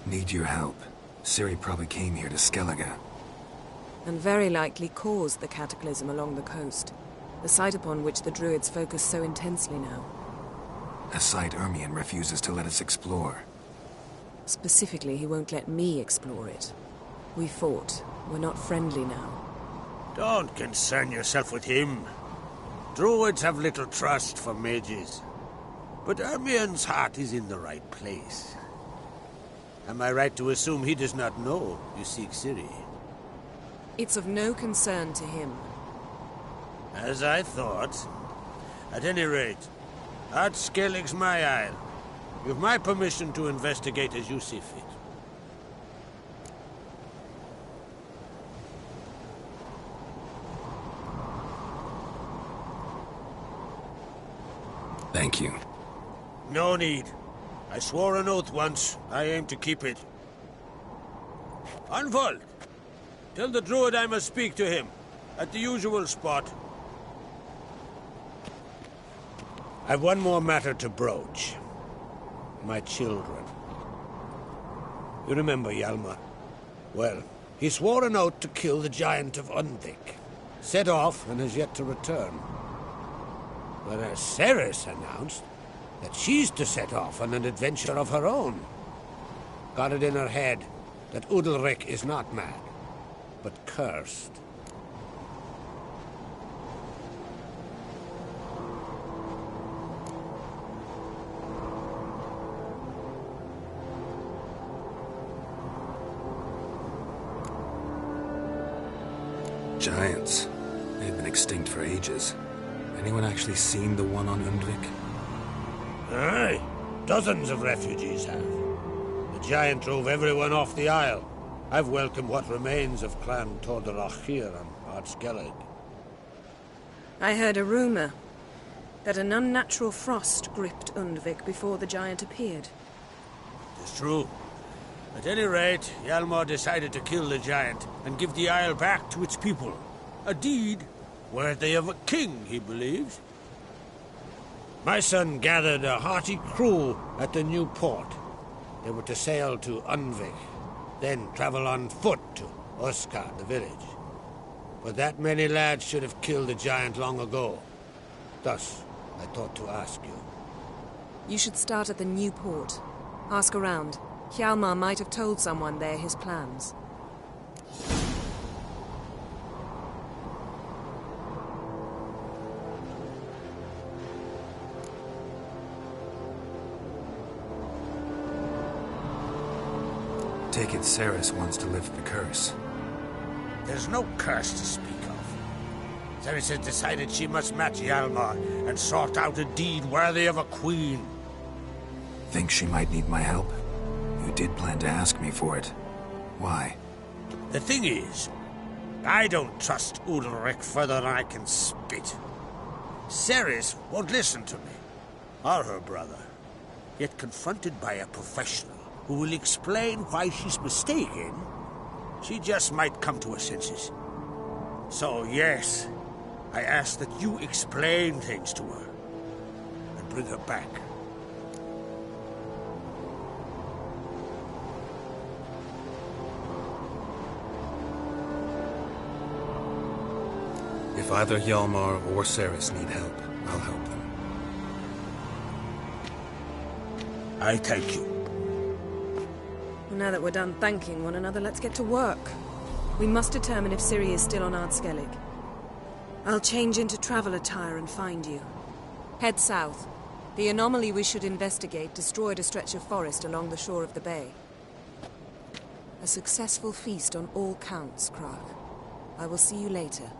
Need your help. Ciri probably came here to Skellige. And very likely caused the cataclysm along the coast, the site upon which the Druids focus so intensely now. A site Ermion refuses to let us explore. Specifically, he won't let me explore it. We fought. We're not friendly now. Don't concern yourself with him. Druids have little trust for mages. But Ermion's heart is in the right place. Am I right to assume he does not know you seek Ciri? It's of no concern to him. As I thought. At any rate, Ard Skellig's my isle. You've my permission to investigate as you see fit. Thank you. No need. I swore an oath once. I aim to keep it. Unfold! Tell the druid I must speak to him. At the usual spot. I've one more matter to broach. My children. You remember Hjalmar? Well, he swore an oath to kill the giant of Undvik. Set off and has yet to return. Whereas Ceres announced that she's to set off on an adventure of her own. Got it in her head that Udalric is not mad, but cursed. Giants. They've been extinct for ages. Anyone actually seen the one on Undvik? Aye. Dozens of refugees have. The giant drove everyone off the isle. I've welcomed what remains of Clan Tordarach here on Ard Skellig. I heard a rumor that an unnatural frost gripped Undvik before the giant appeared. It's true. At any rate, Hjalmar decided to kill the giant and give the isle back to its people. A deed worthy of a king, he believes. My son gathered a hearty crew at the new port. They were to sail to Undvik, then travel on foot to Oskar, the village. But that many lads should have killed the giant long ago. Thus, I thought to ask you. You should start at the new port. Ask around. Hjalmar might have told someone there his plans. Take it Ceres wants to lift the curse. There's no curse to speak of. Ceres has decided she must match Hjalmar and sort out a deed worthy of a queen. Think she might need my help? You did plan to ask me for it. Why? The thing is, I don't trust Ulrich further than I can spit. Ceres won't listen to me, or her brother. Yet confronted by a professional who will explain why she's mistaken, she just might come to her senses. So yes, I ask that you explain things to her and bring her back. If either Hjalmar or Ceres need help, I'll help them. I thank you. Well, now that we're done thanking one another, let's get to work. We must determine if Ciri is still on Ardskellig. I'll change into travel attire and find you. Head south. The anomaly we should investigate destroyed a stretch of forest along the shore of the bay. A successful feast on all counts, Krach. I will see you later.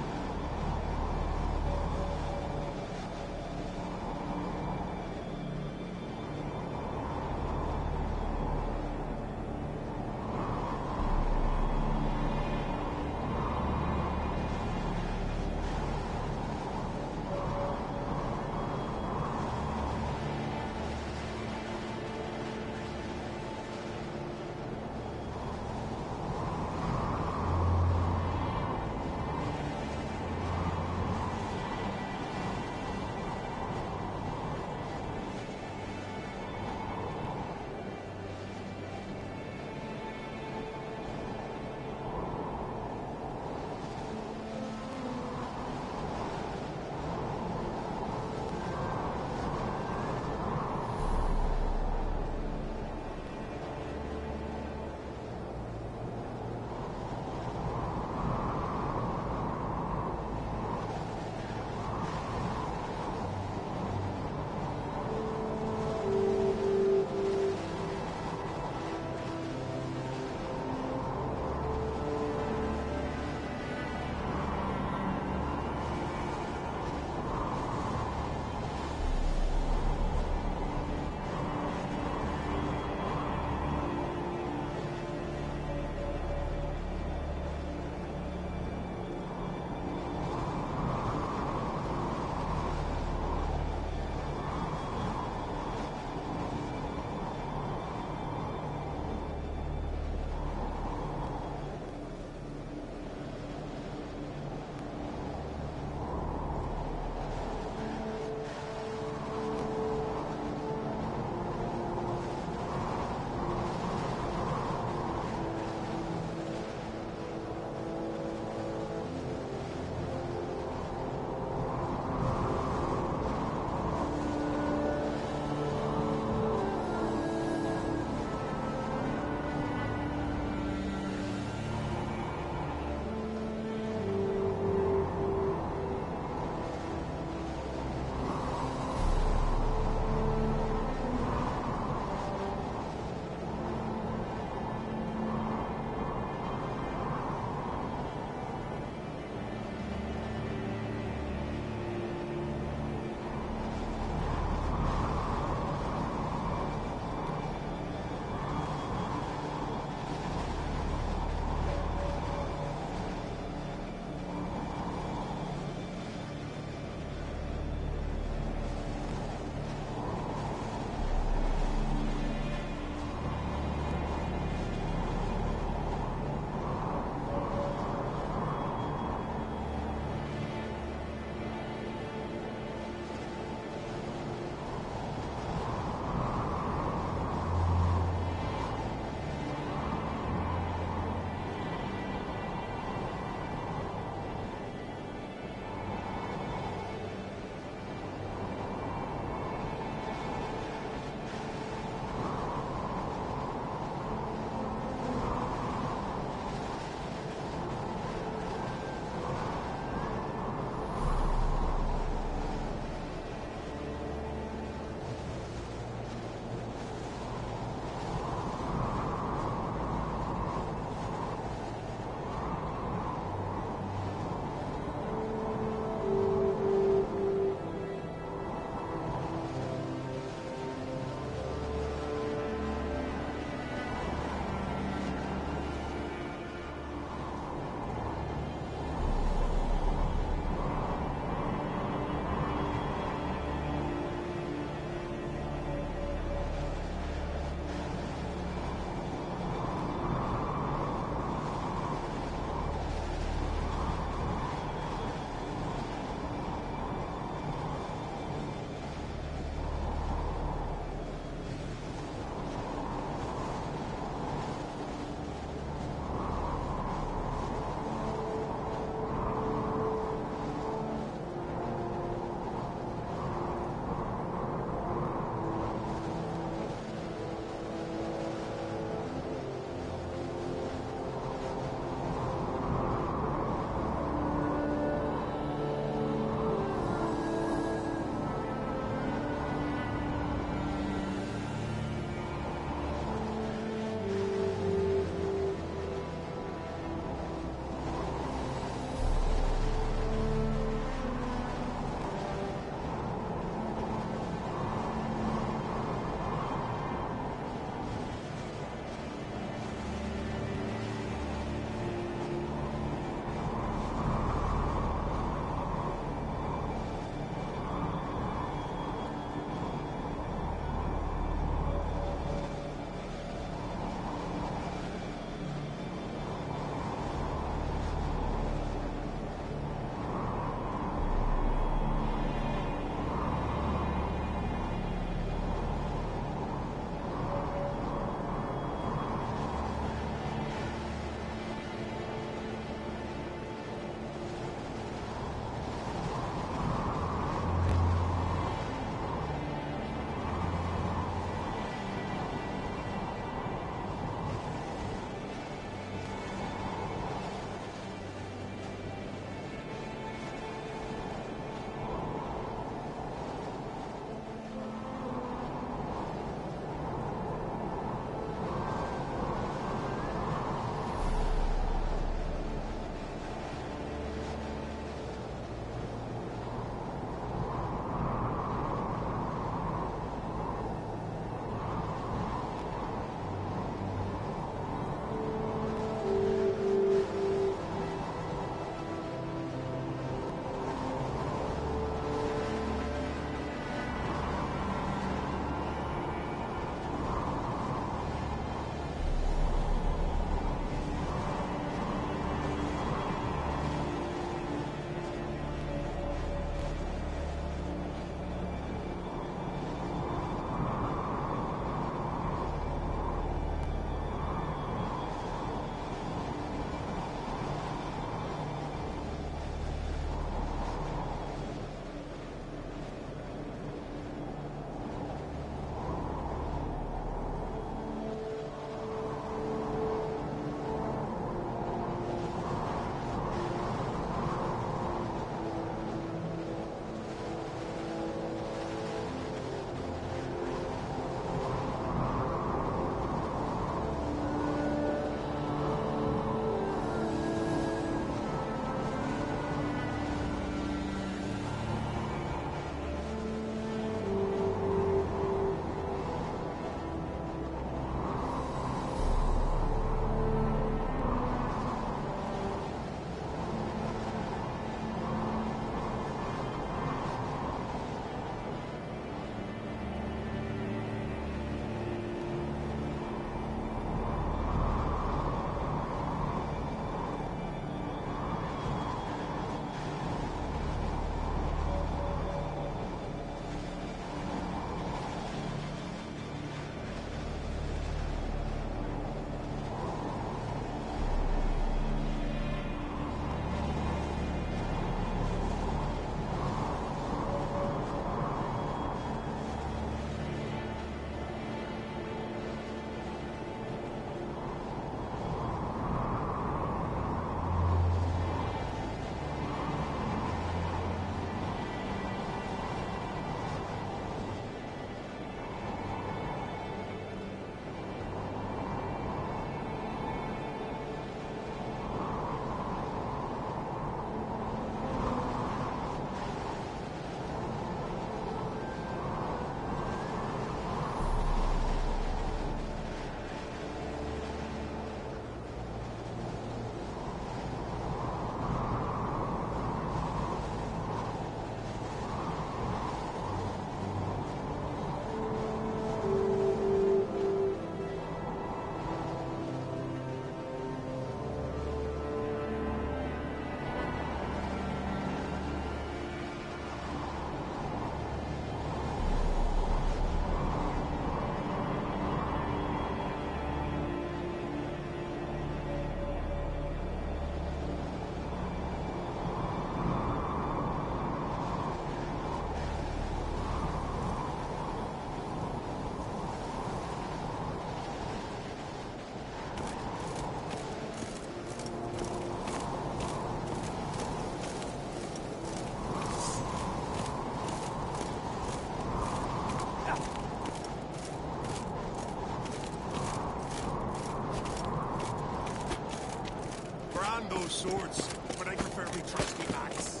swords, but I prefer my trusty axe.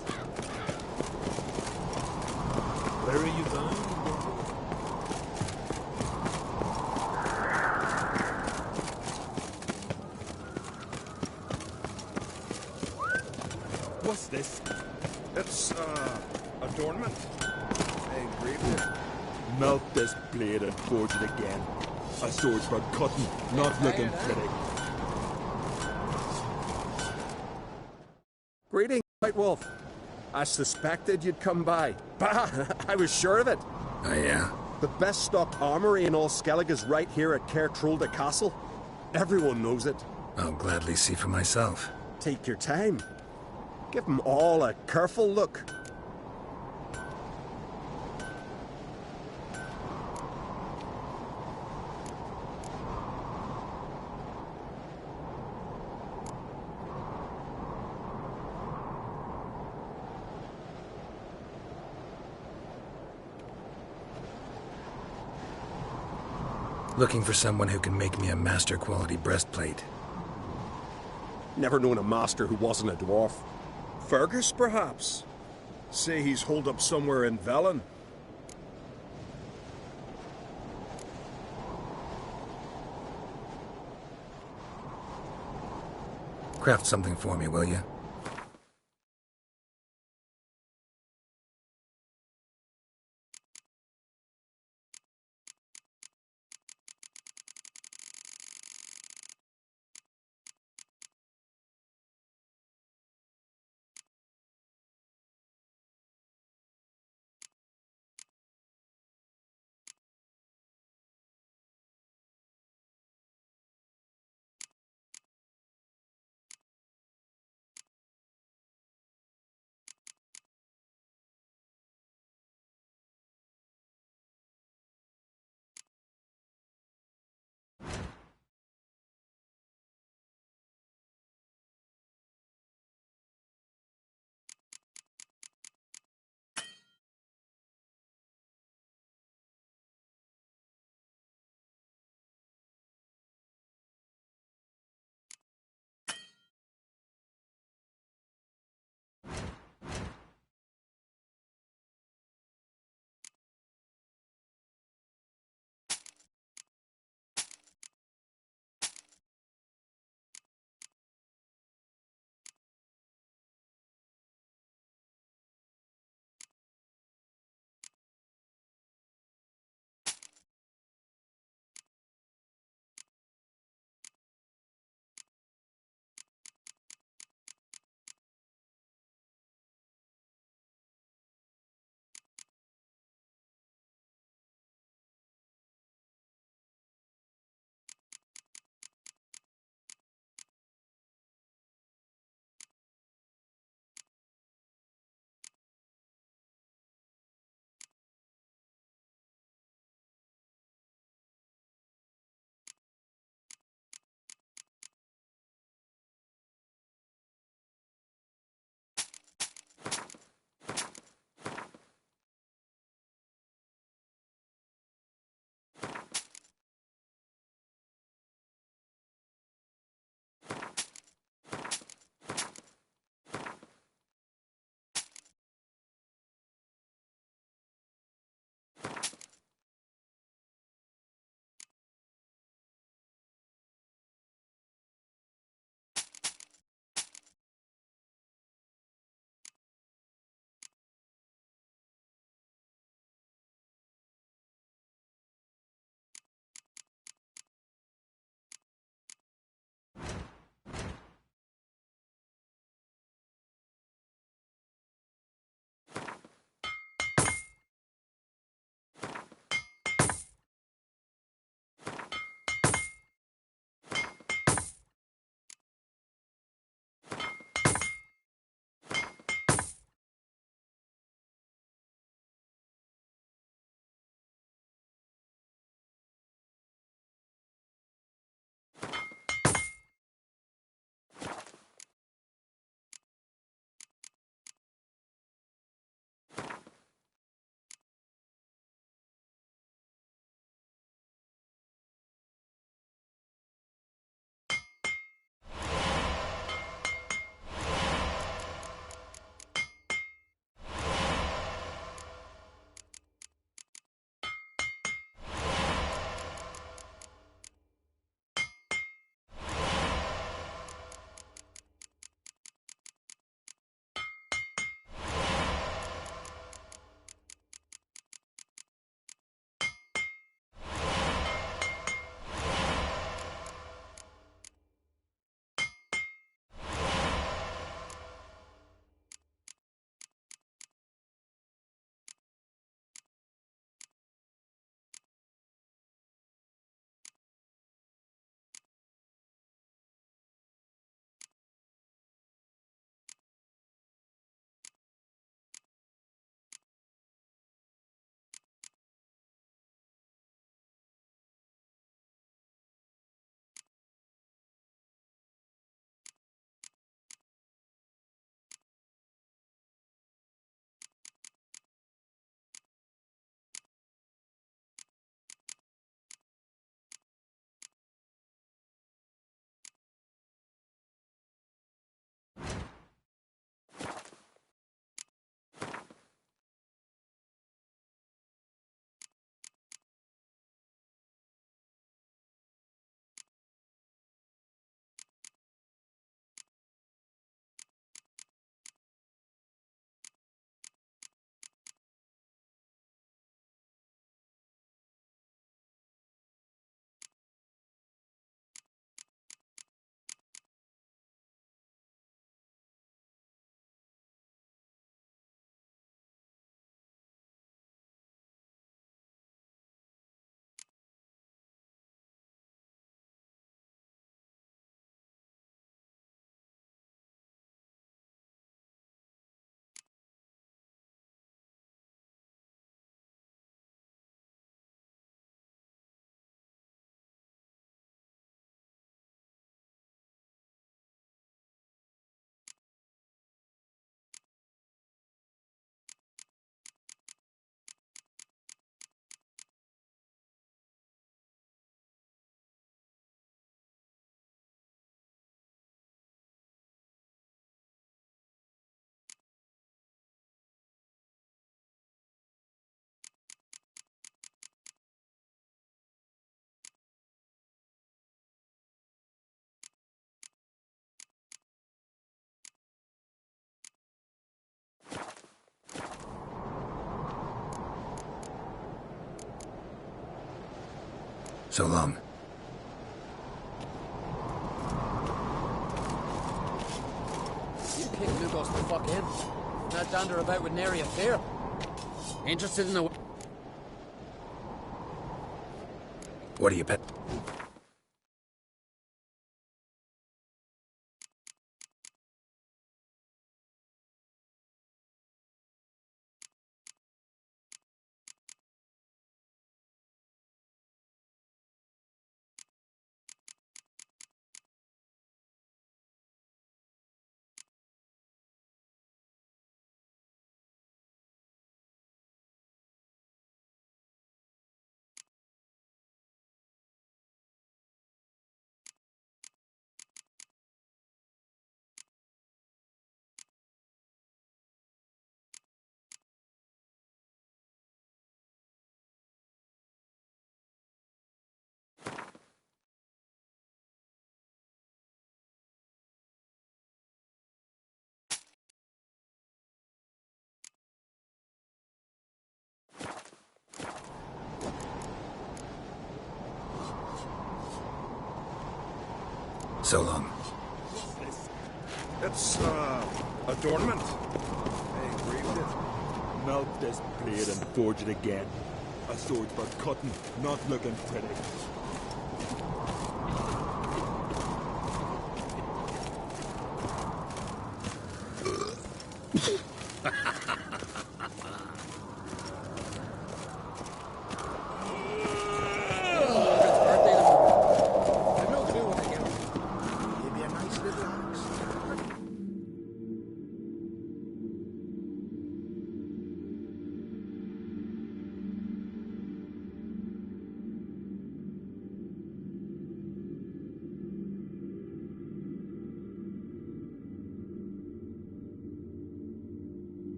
Where are you going? What's this? It's, adornment. I engraved it. Melt this blade and forge it again. A sword's for cutting, not looking pretty. Greetings, White Wolf. I suspected you'd come by. Bah! I was sure of it. Oh, yeah? The best stocked armory in all Skellig is right here at Cairtrolda Castle. Everyone knows it. I'll gladly see for myself. Take your time. Give them all a careful look. Looking for someone who can make me a master quality breastplate. Never known a master who wasn't a dwarf. Fergus, perhaps? Say he's holed up somewhere in Velen. Craft something for me, will you? So long. You kick Lugos the fuck in. Not dander about with nary a fear. Interested in the... What are you bet? So long. It's, adornment. I agree with it. Melt this blade and forge it again. A sword for cutting, not looking pretty.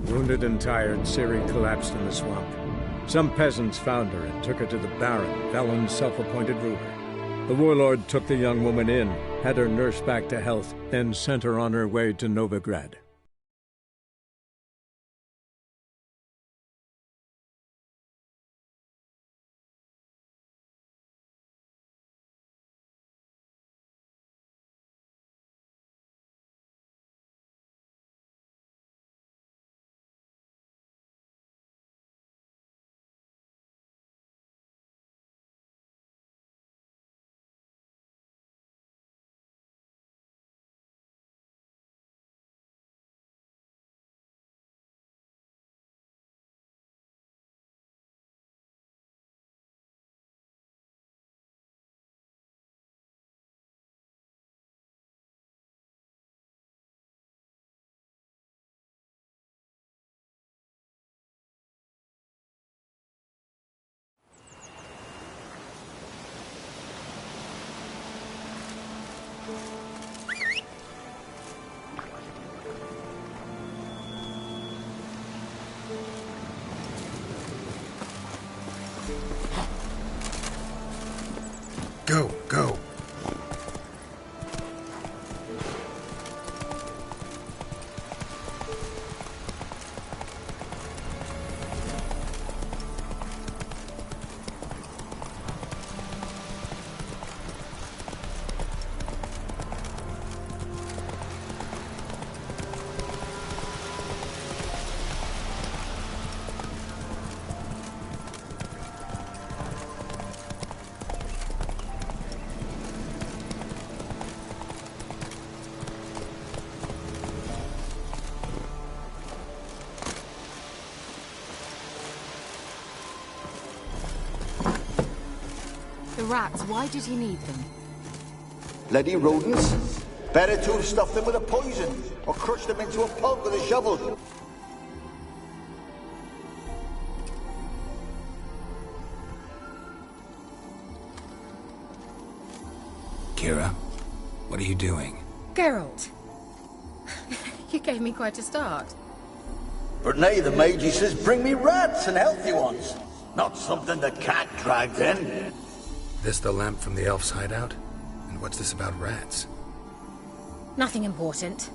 Wounded and tired, Ciri collapsed in the swamp. Some peasants found her and took her to the Baron, Valen's self-appointed ruler. The warlord took the young woman in, had her nursed back to health, then sent her on her way to Novigrad. Go, go. The rats, why did he need them? Bloody rodents. Better to have stuffed them with a poison, or crushed them into a pulp with a shovel. Kira, what are you doing? Geralt. You gave me quite a start. But now the Magi says bring me rats and healthy ones. Not something the cat dragged in. This the lamp from the elf's hideout? And what's this about rats? Nothing important.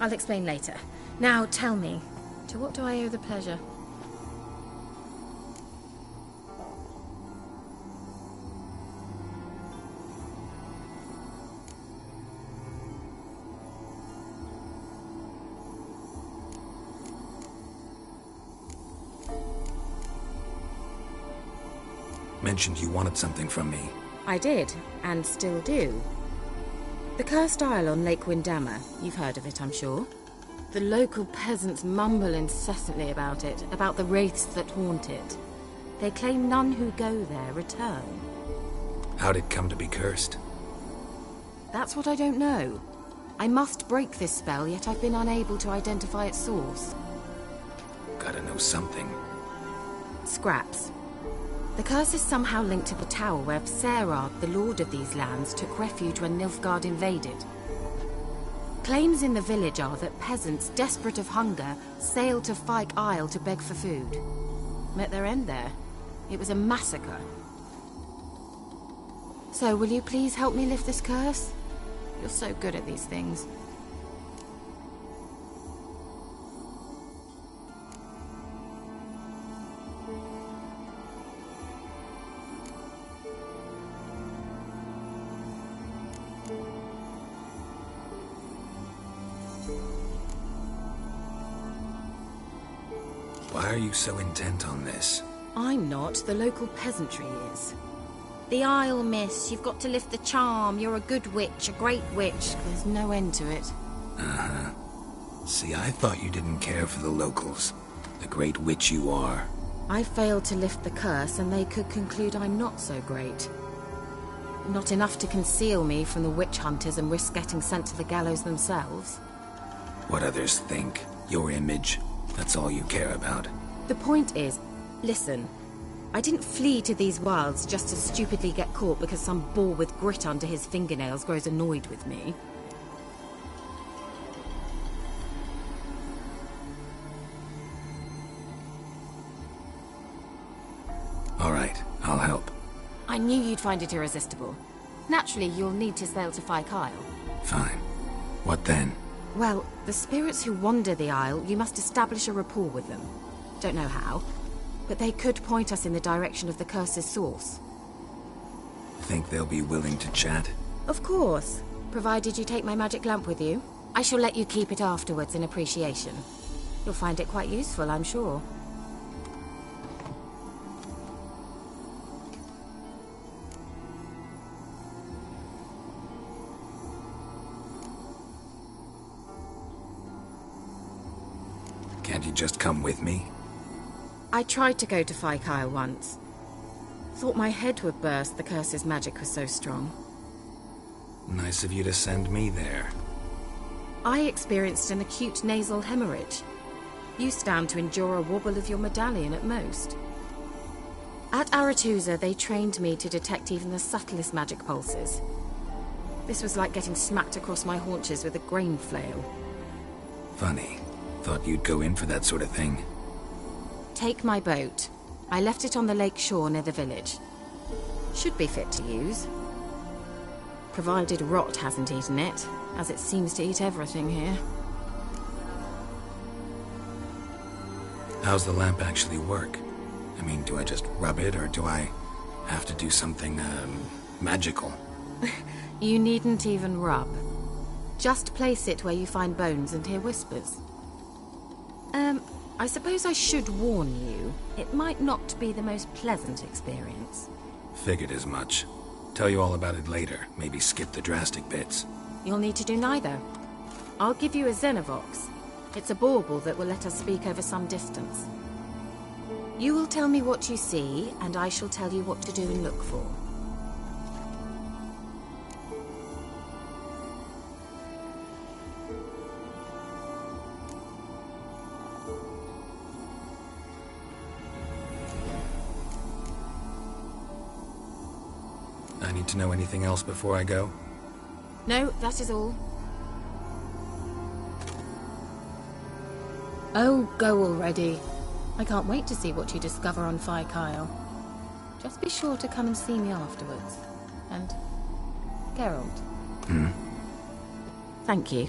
I'll explain later. Now tell me, to what do I owe the pleasure? Mentioned you wanted something from me. I did, and still do. The cursed isle on Lake Windammer. You've heard of it, I'm sure. The local peasants mumble incessantly about it, about the wraiths that haunt it. They claim none who go there return. How'd it come to be cursed? That's what I don't know. I must break this spell, yet I've been unable to identify its source. Gotta know something. Scraps. The curse is somehow linked to the tower where Serard, the lord of these lands, took refuge when Nilfgaard invaded. Claims in the village are that peasants, desperate of hunger, sailed to Fyke Isle to beg for food. Met their end there. It was a massacre. So, will you please help me lift this curse? You're so good at these things. Why are you so intent on this? I'm not. The local peasantry is. The Isle, miss. You've got to lift the charm. You're a good witch, a great witch. There's no end to it. Uh-huh. See, I thought you didn't care for the locals. The great witch you are. I failed to lift the curse, and they could conclude I'm not so great. Not enough to conceal me from the witch hunters and risk getting sent to the gallows themselves. What others think. Your image. That's all you care about. The point is, listen, I didn't flee to these wilds just to stupidly get caught because some boar with grit under his fingernails grows annoyed with me. All right, I'll help. I knew you'd find it irresistible. Naturally, you'll need to sail to Fyke Isle. Fine. What then? Well, the spirits who wander the Isle, you must establish a rapport with them. Don't know how, but they could point us in the direction of the curse's source. Think they'll be willing to chat? Of course, provided you take my magic lamp with you. I shall let you keep it afterwards in appreciation. You'll find it quite useful, I'm sure. Can't you just come with me? I tried to go to Fyke Isle once. Thought my head would burst, the curse's magic was so strong. Nice of you to send me there. I experienced an acute nasal hemorrhage. You stand to endure a wobble of your medallion at most. At Aretusa, they trained me to detect even the subtlest magic pulses. This was like getting smacked across my haunches with a grain flail. Funny. Thought you'd go in for that sort of thing. Take my boat. I left it on the lake shore near the village. Should be fit to use. Provided rot hasn't eaten it, as it seems to eat everything here. How's the lamp actually work? I mean, do I just rub it, or do I have to do something, magical? You needn't even rub. Just place it where you find bones and hear whispers. I suppose I should warn you, it might not be the most pleasant experience. Figured as much. Tell you all about it later, maybe skip the drastic bits. You'll need to do neither. I'll give you a Xenovox. It's a bauble that will let us speak over some distance. You will tell me what you see, and I shall tell you what to do and look for. I need to know anything else before I go? No, that is all. Oh, go already. I can't wait to see what you discover on Fyke Isle. Just be sure to come and see me afterwards. And Geralt. Hmm? Thank you.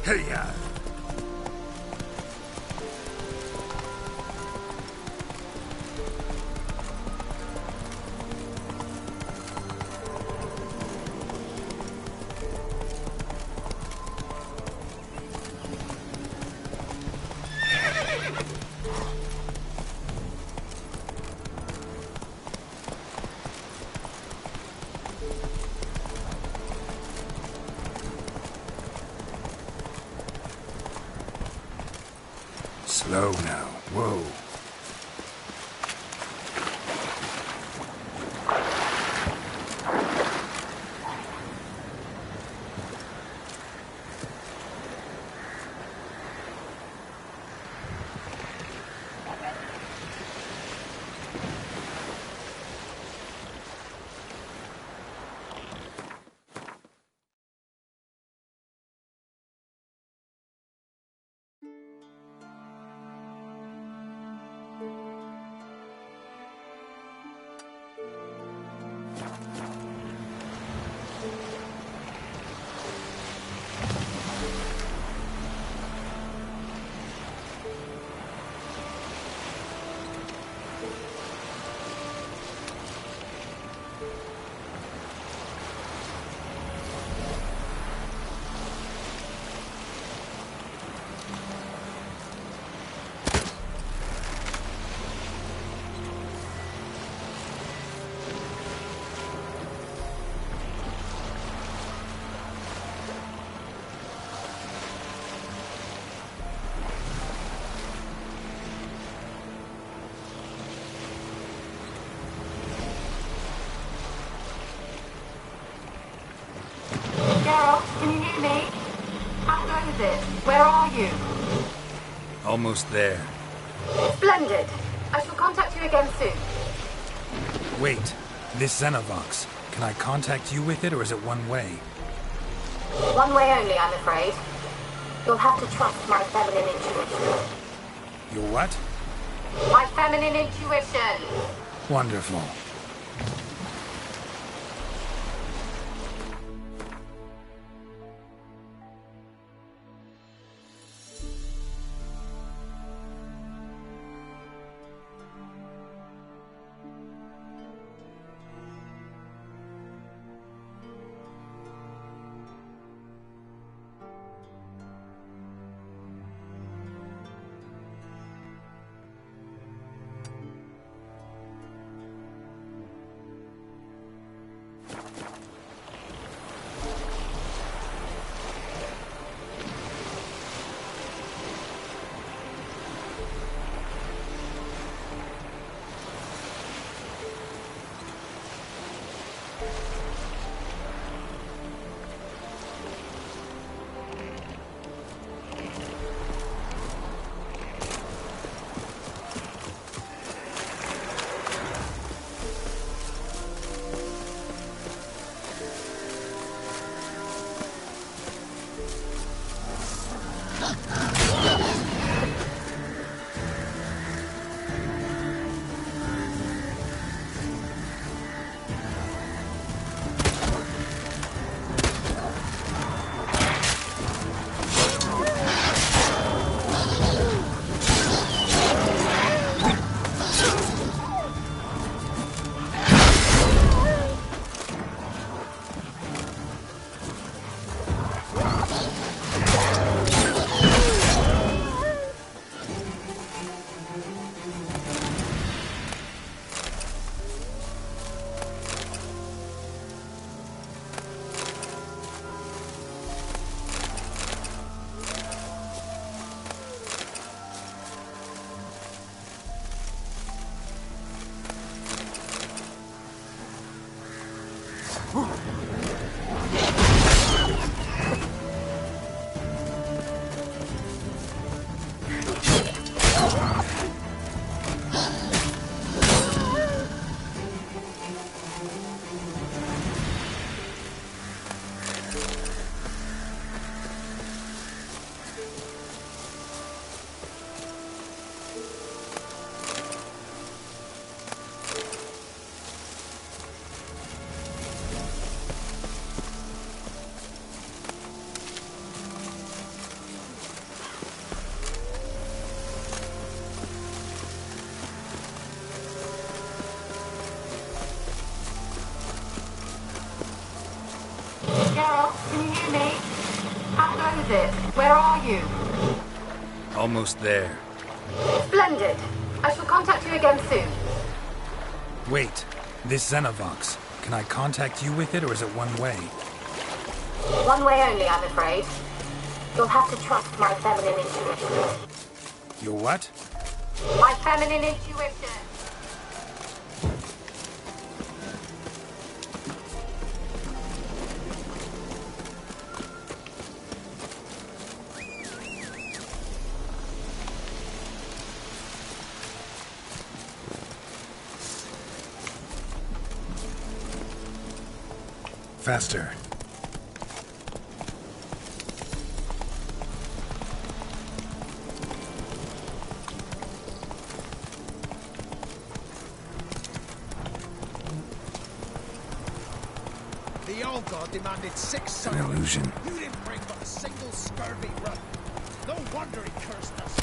Hey-ya! Slow now. Whoa. Geralt, can you hear me? How good is it? Where are you? Almost there. Splendid. I shall contact you again soon. Wait, this Xenovox. Can I contact you with it, or is it one way? One way only, I'm afraid. You'll have to trust my feminine intuition. Your what? My feminine intuition! Wonderful. it? Where are you? Almost there. Splendid. I shall contact you again soon. Wait, this Xenovox. Can I contact you with it, or is it one way? One way only, I'm afraid. You'll have to trust my feminine intuition. Your what? My feminine intuition. Faster. The old god demanded 6 An illusion. You didn't bring but a single scurvy run. No wonder he cursed us.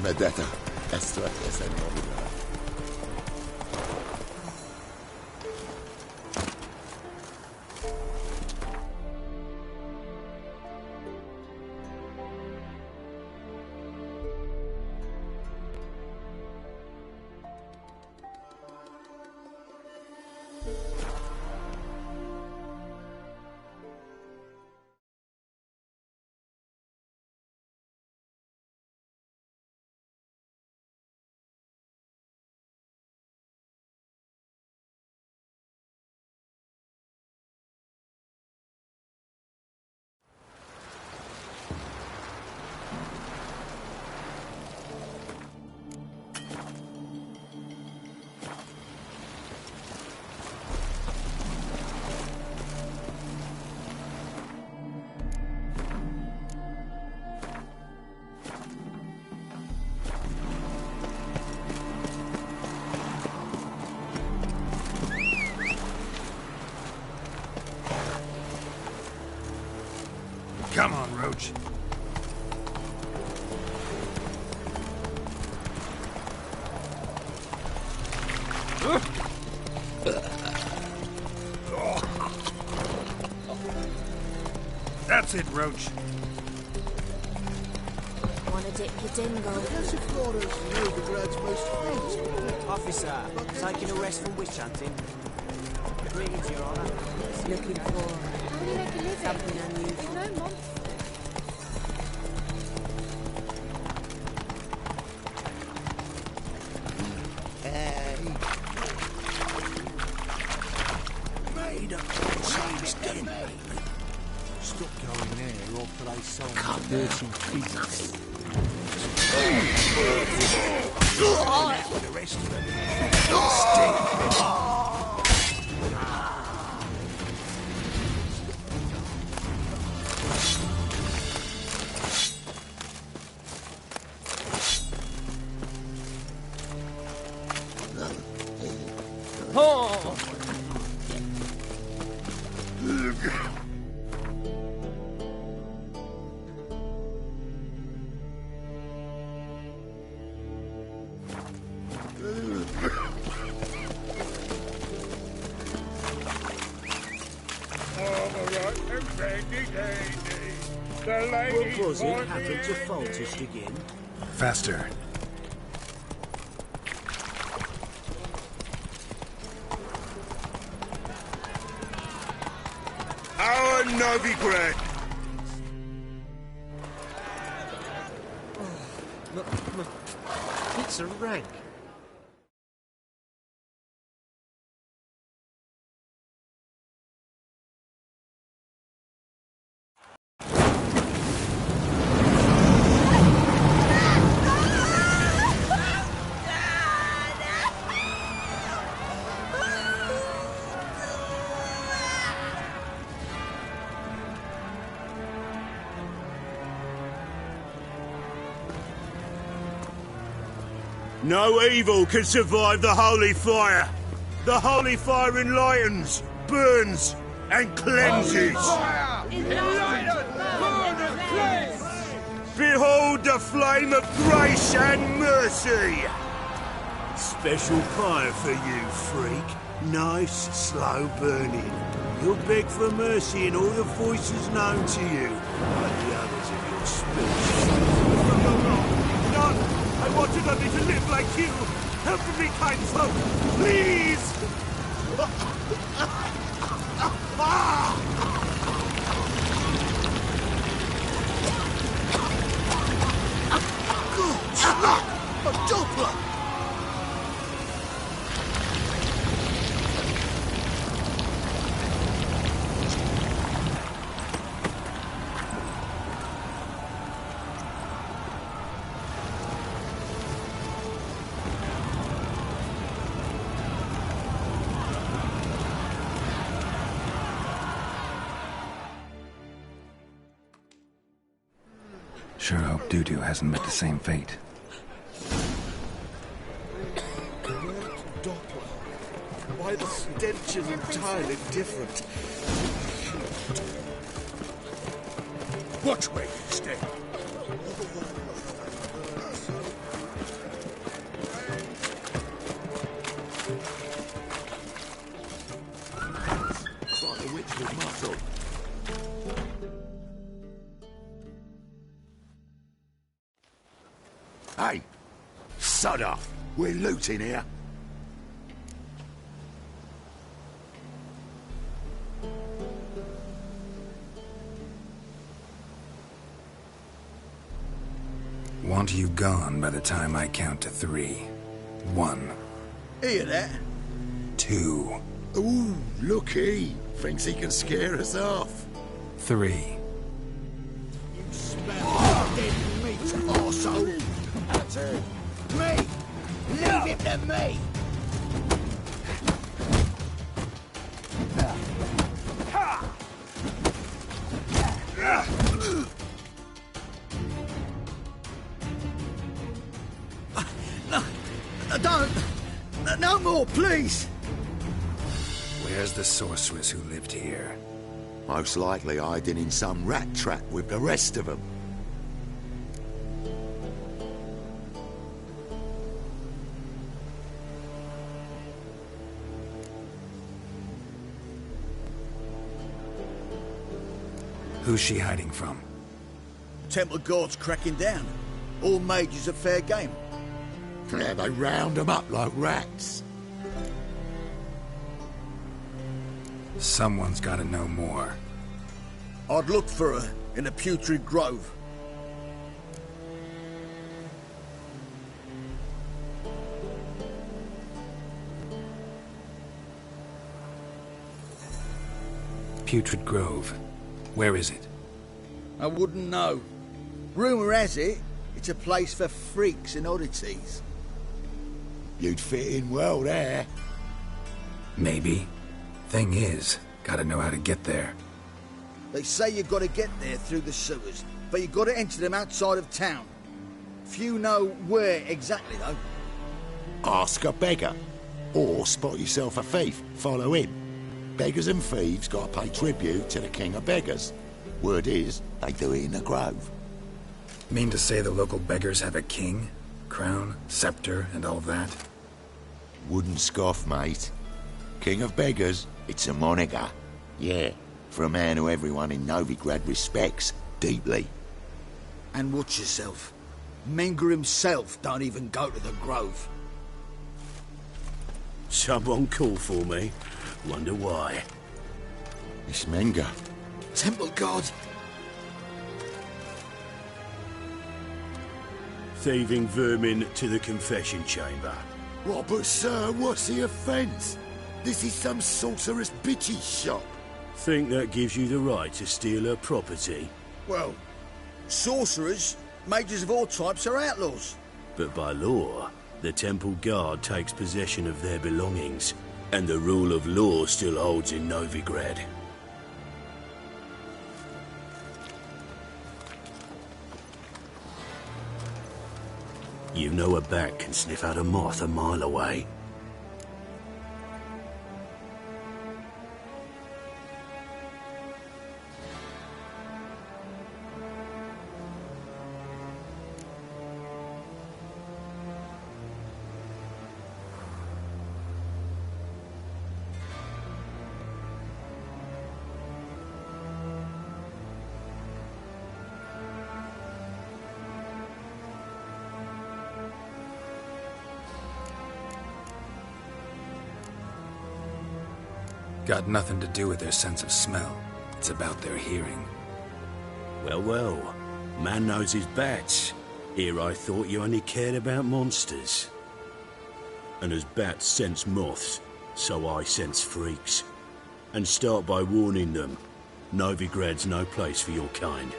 Medetta, esto es el nombre. Come on, Roach. That's it, Roach. Wanna dip your dingo? Flora's Novigrad's most famous. Officer, taking a rest from witch hunting. Greetings, Your Honor. Looking for something unusual. Made up seems dead. Stop going there or play some dirty feet. The rest of them stink. What was it happened to Foltest again? Faster. Our Novigrad! Look, it's a rank. No evil can survive the holy fire. The holy fire enlightens, burns, and cleanses. Behold the flame of grace and mercy! Special fire for you, freak. Nice, slow burning. You'll beg for mercy in all the voices known to you, like the others of your species. No! I wanted only to live like you! Help me, kind folk! Please! A doppler! Sure hope Dudu hasn't met the same fate. Why the stench is entirely different. Watch where you stay. It's like the witch was muscle. Hey! Sod off! We're looting here. Want you gone by the time I count to 3. 1. Hear that? 2. Ooh, look-y. Thinks he can scare us off. 3. You smell dead meat, arsehole! Me! Leave it to me! Don't! No more, please! Where's the sorceress who lived here? Most likely hiding in some rat trap with the rest of them. Who's she hiding from? Temple guards cracking down. All mages are fair game. Yeah, they round them up like rats. Someone's gotta know more. I'd look for her in the Putrid Grove. Putrid Grove. Where is it? I wouldn't know. Rumour has it, it's a place for freaks and oddities. You'd fit in well there. Maybe. Thing is, gotta know how to get there. They say you gotta get there through the sewers, but you gotta enter them outside of town. Few know where exactly, though. Ask a beggar. Or spot yourself a thief. Follow him. Beggars and thieves gotta pay tribute to the king of beggars. Word is, they do it in the grove. Mean to say the local beggars have a king? Crown, scepter, and all that? Wouldn't scoff, mate. King of beggars, it's a moniker. Yeah, for a man who everyone in Novigrad respects deeply. And watch yourself. Menger himself don't even go to the grove. Someone call for me. Wonder why. It's Menger. Temple guard. Thieving vermin to the confession chamber. What, but sir, what's the offence? This is some sorceress bitch's shop. Think that gives you the right to steal her property? Well, sorcerers, mages of all types are outlaws. But by law, the temple guard takes possession of their belongings, and the rule of law still holds in Novigrad. You know a bat can sniff out a moth a mile away. got nothing to do with their sense of smell. It's about their hearing. Well, well. Man knows his bats. Here I thought you only cared about monsters. And as bats sense moths, so I sense freaks. And start by warning them. Novigrad's no place for your kind.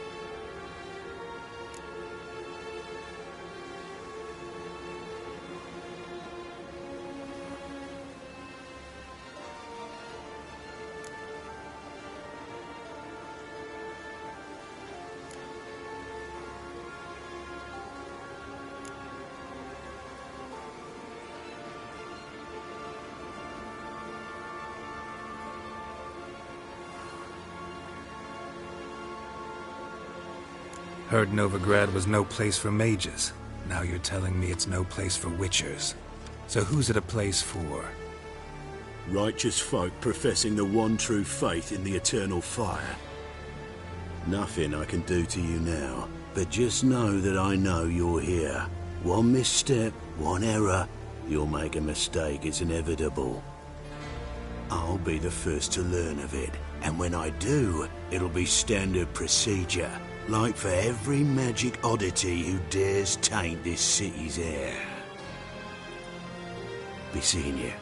Heard Novigrad was no place for mages. Now you're telling me it's no place for witchers. So who's it a place for? Righteous folk professing the one true faith in the eternal fire. Nothing I can do to you now, but just know that I know you're here. One misstep, one error, you'll make a mistake, it's inevitable. I'll be the first to learn of it, and when I do, it'll be standard procedure. Like for every magic oddity who dares taint this city's air. Be seeing you.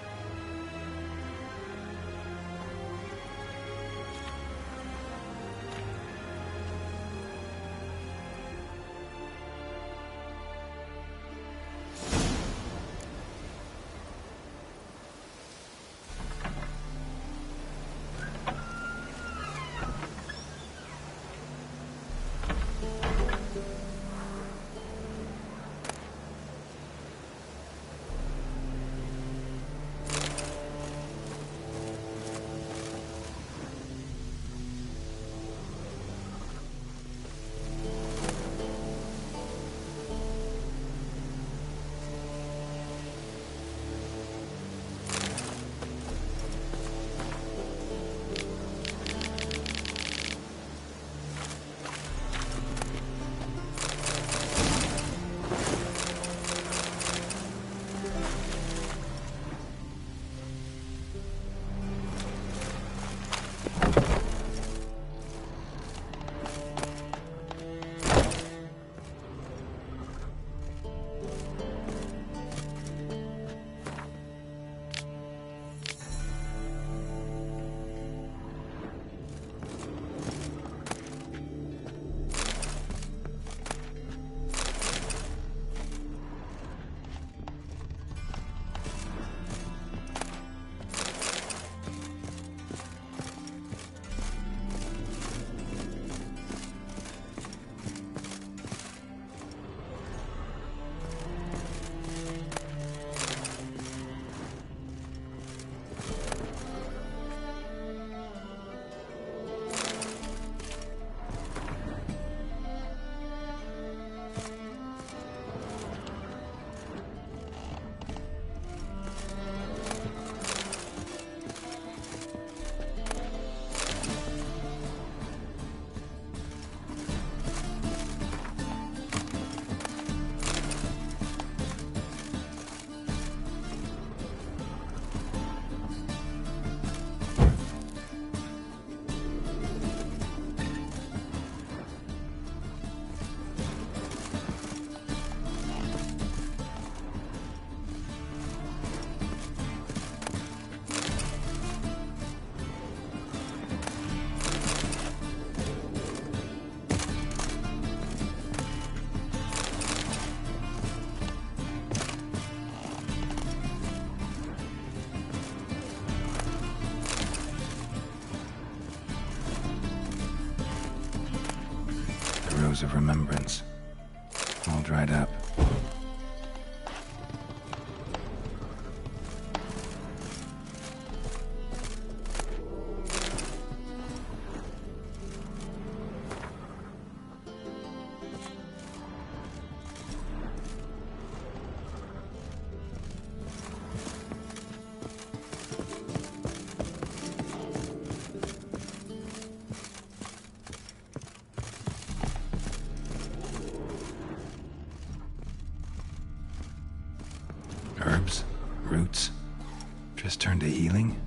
Of remembrance, all dried up. Herbs, roots, just turned to healing?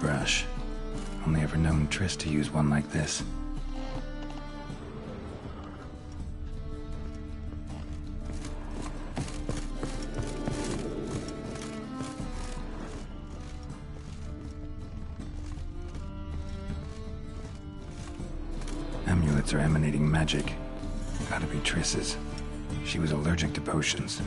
brush. Only ever known Triss to use one like this. Amulets are emanating magic. Gotta be Triss's. She was allergic to potions.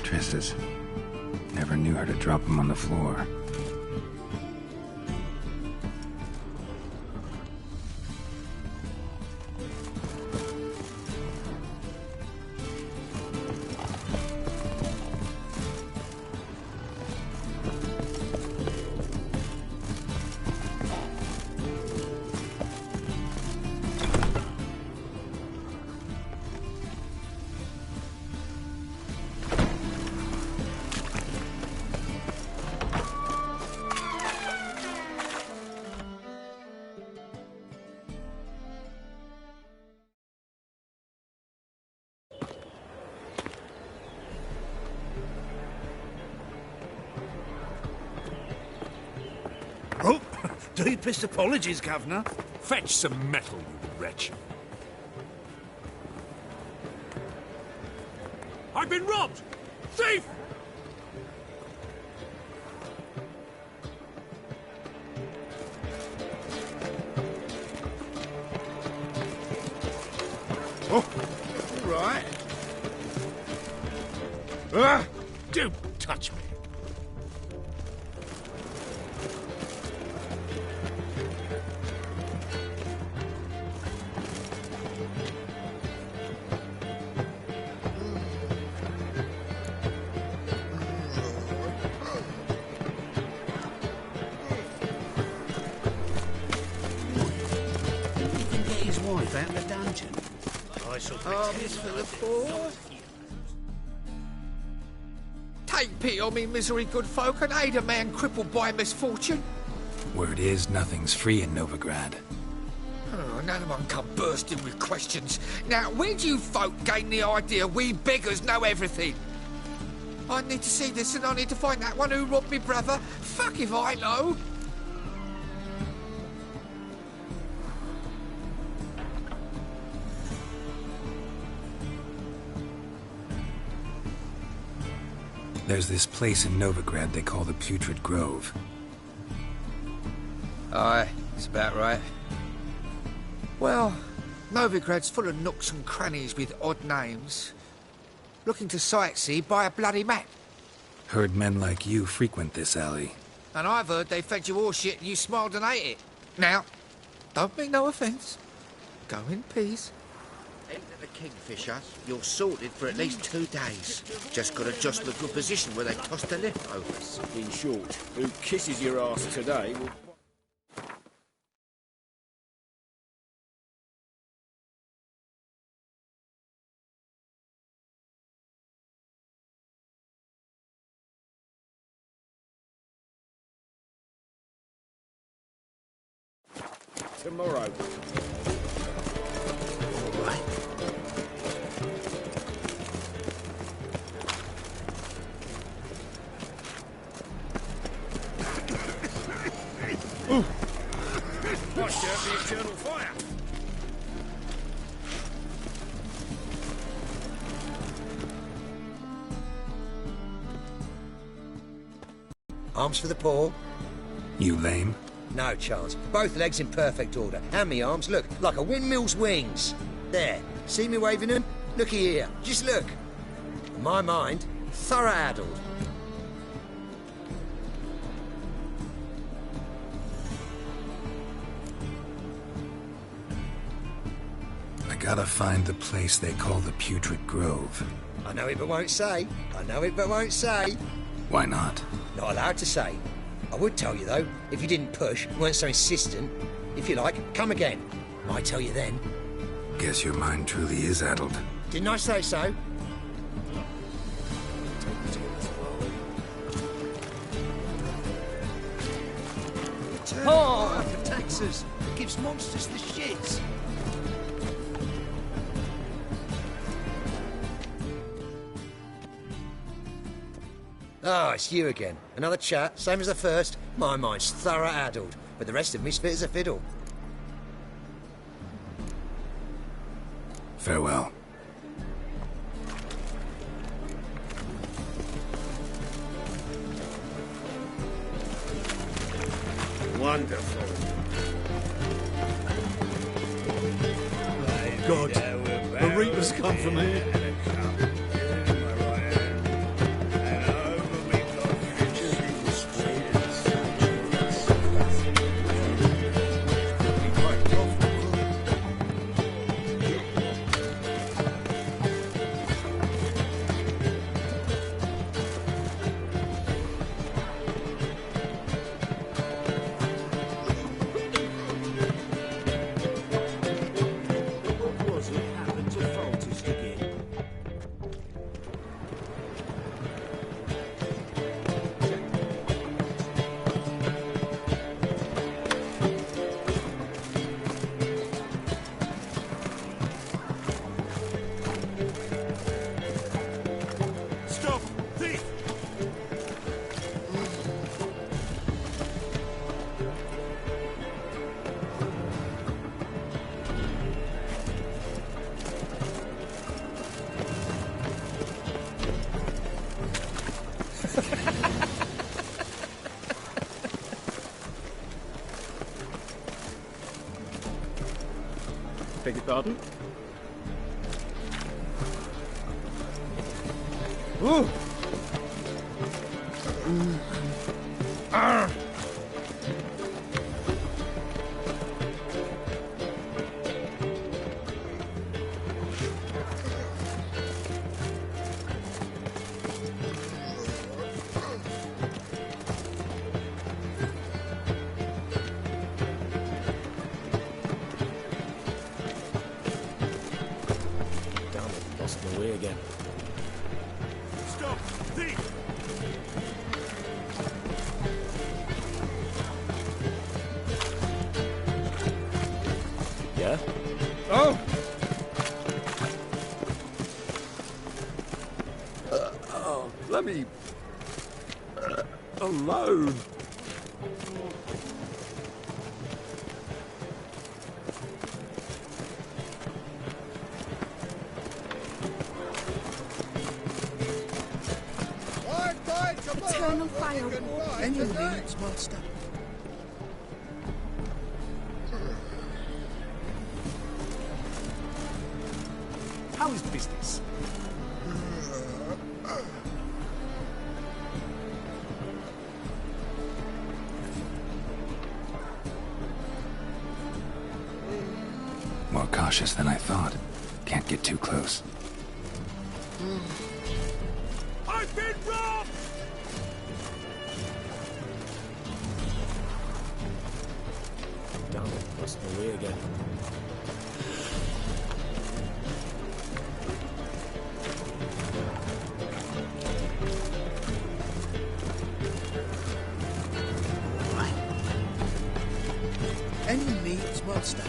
Triss's. Never knew her to drop them on the floor. Oh, deepest apologies, Governor. Fetch some metal, you wretch. I've been robbed! Thief! Oh, all right. Ah, don't touch me. Out the dungeon. I shall Armies for the poor. Take pity on me, misery, good folk, and aid a man crippled by misfortune. Word is, nothing's free in Novigrad. Oh, none of them come bursting with questions. Now, where do you folk gain the idea we beggars know everything? I need to see this, and I need to find that one who robbed me brother. Fuck if I know. There's this place in Novigrad they call the Putrid Grove. Aye, it's about right. Well, Novigrad's full of nooks and crannies with odd names. Looking to sightsee, buy a bloody map. Heard men like you frequent this alley. And I've heard they fed you all shit and you smiled and ate it. Now, don't mean no offence. Go in peace. Enter the Kingfisher, you're sorted for at least 2 days. Just got to jostle a good position where they toss the leftovers. In short, who kisses your ass today will... tomorrow. All right. Ooh. Watch out the eternal fire. Arms for the poor. You lame? No chance. Both legs in perfect order. And me arms, look, like a windmill's wings. There. See me waving them? Looky here. Just look. In my mind, thorough addled. I gotta find the place they call the Putrid Grove. I know it but won't say. I know it but won't say. Why not? Not allowed to say. I would tell you, though, if you didn't push, weren't so insistent. If you like, come again. I tell you then. Guess your mind truly is addled. Didn't I say so? Oh, for taxes. gives monsters the shits. Ah, it's you again. Another chat, same as the first. My mind's thorough addled, but the rest of me's fit as a fiddle. Farewell. Wonderful. God, the Reapers come for me. Beg your pardon? Ooh. Away again. Stop! Thief! Yeah? Oh! Oh, let me... alone. Eternal fire. Any needs must stop. How is business? More cautious than I thought. Can't get too close. I've been robbed! Damn it, lost my way again. Any needs must stop.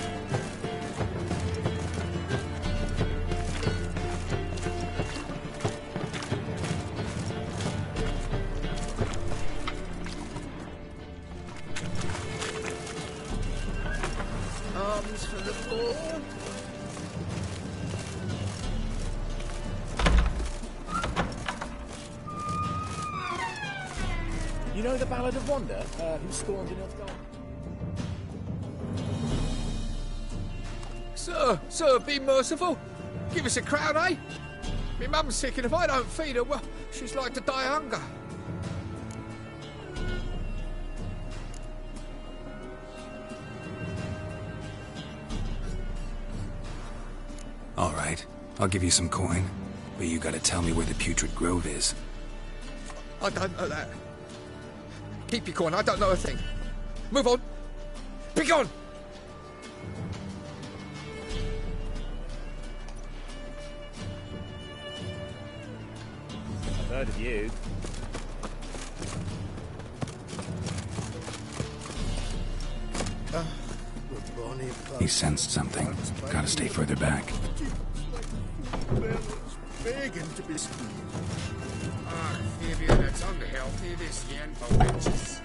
Arms for the poor. You know the Ballad of Wanda, who spawned in Earthgard? Sir, be merciful. Give us a crown, eh? My mum's sick, and if I don't feed her, well, she's like to die of hunger. All right, I'll give you some coin, but you gotta tell me where the Putrid Grove is. I don't know that. Keep your coin, I don't know a thing. Move on. Be gone! I've heard of you. Goodbye. He sensed something. Gotta stay further back. Begging to be Ah, maybe that's unhealthy, this yen for wenches.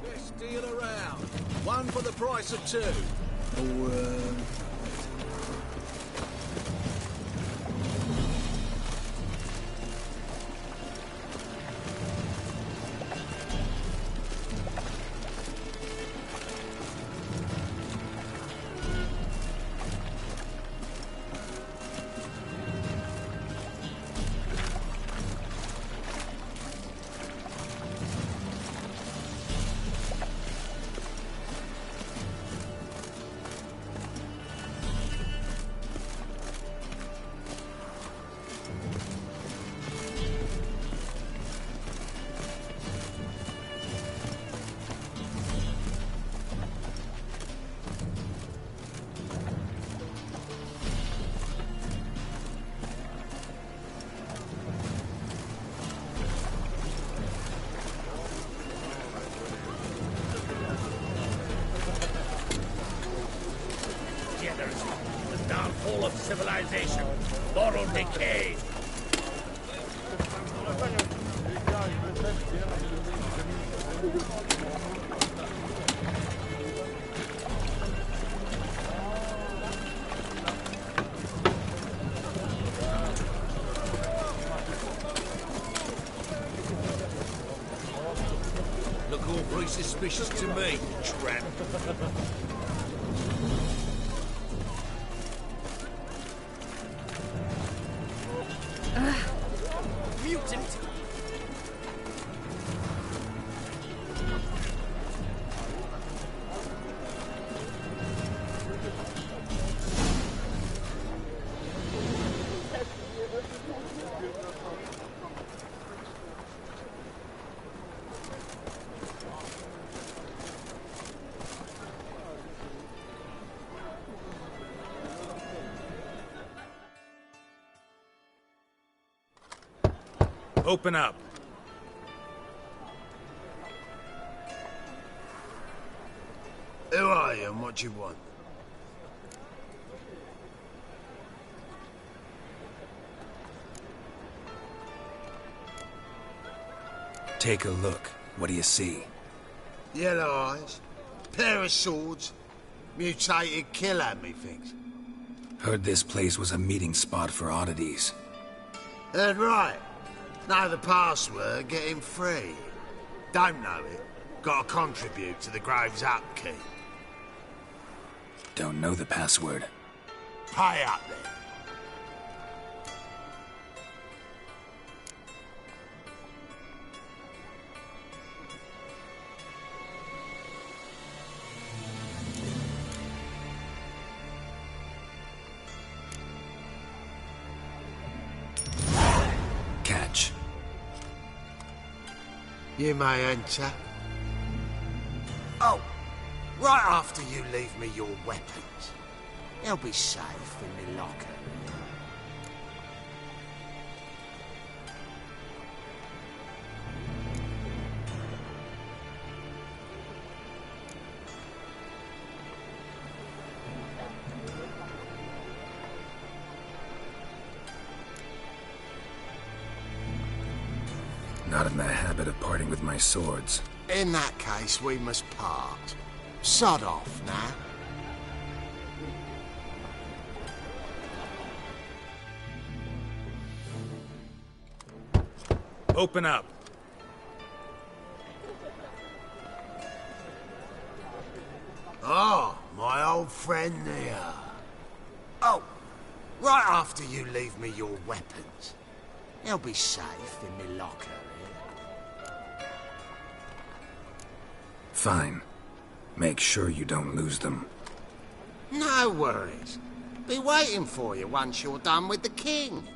Let's deal around. One for the price of two. The downfall of civilization, moral decay. Look all very suspicious to me, tramp. Mutant! Open up. Who are you and what do you want? Take a look. What do you see? Yellow eyes, pair of swords, mutated killer, methinks. Heard this place was a meeting spot for oddities. Heard right. Know the password, get him free. Don't know it, gotta contribute to the Grove's upkeep. Don't know the password. Pay up then. Catch. You may enter. Oh, right after you leave me your weapons. They'll be safe in my locker. Not in the habit of parting with my swords. In that case, we must part. Sod off now. Open up. Oh, my old friend there. Oh, right after you leave me your weapons. They'll be safe in my locker here. Fine. Make sure you don't lose them. No worries. Be waiting for you once you're done with the king.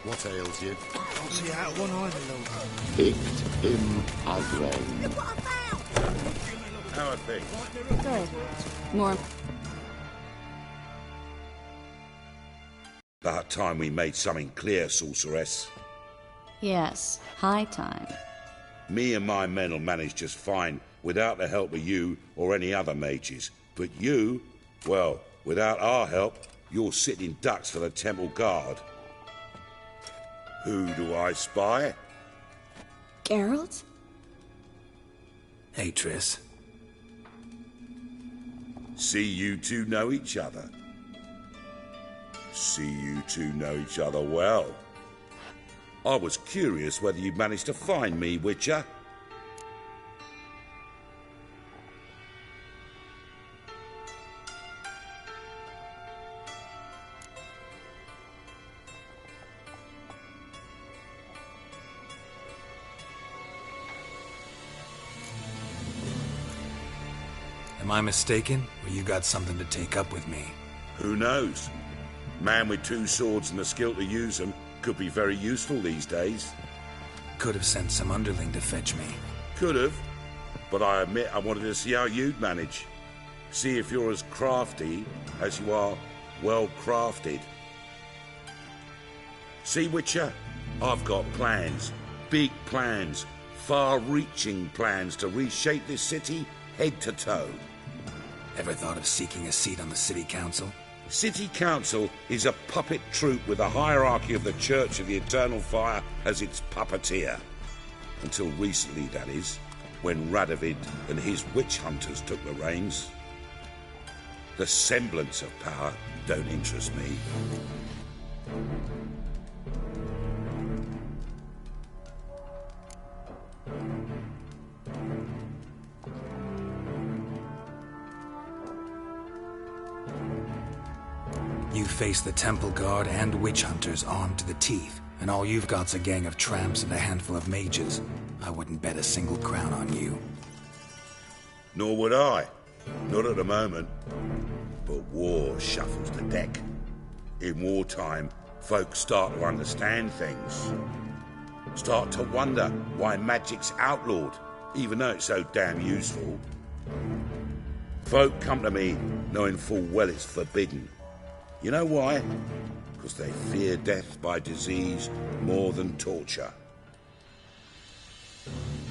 What ails you? Can't see out one either, Lord. Picked him ugly. How are things? Good. More. About time we made something clear, sorceress. Yes, high time. Me and my men will manage just fine without the help of you or any other mages. But you, well, without our help, you're sitting ducks for the temple guard. Who do I spy? Geralt? Hey, Triss. See you two know each other. See you two know each other well. I was curious whether you'd managed to find me, Witcher. Am I mistaken, or you got something to take up with me? Who knows? Man with two swords and the skill to use them could be very useful these days. Could have sent some underling to fetch me. Could have, but I admit I wanted to see how you'd manage. See if you're as crafty as you are well crafted. See, Witcher, I've got plans. Big plans. Far-reaching plans to reshape this city head to toe. Ever thought of seeking a seat on the city council? City council is a puppet troupe with a hierarchy of the Church of the Eternal Fire as its puppeteer. Until recently, that is, when Radovid and his witch hunters took the reins. The semblance of power don't interest me. You face the temple guard and witch hunters armed to the teeth, and all you've got's a gang of tramps and a handful of mages. I wouldn't bet a single crown on you. Nor would I. Not at the moment. But war shuffles the deck. In wartime, folks start to understand things. Start to wonder why magic's outlawed, even though it's so damn useful. Folk come to me knowing full well it's forbidden. You know why? Because they fear death by disease more than torture.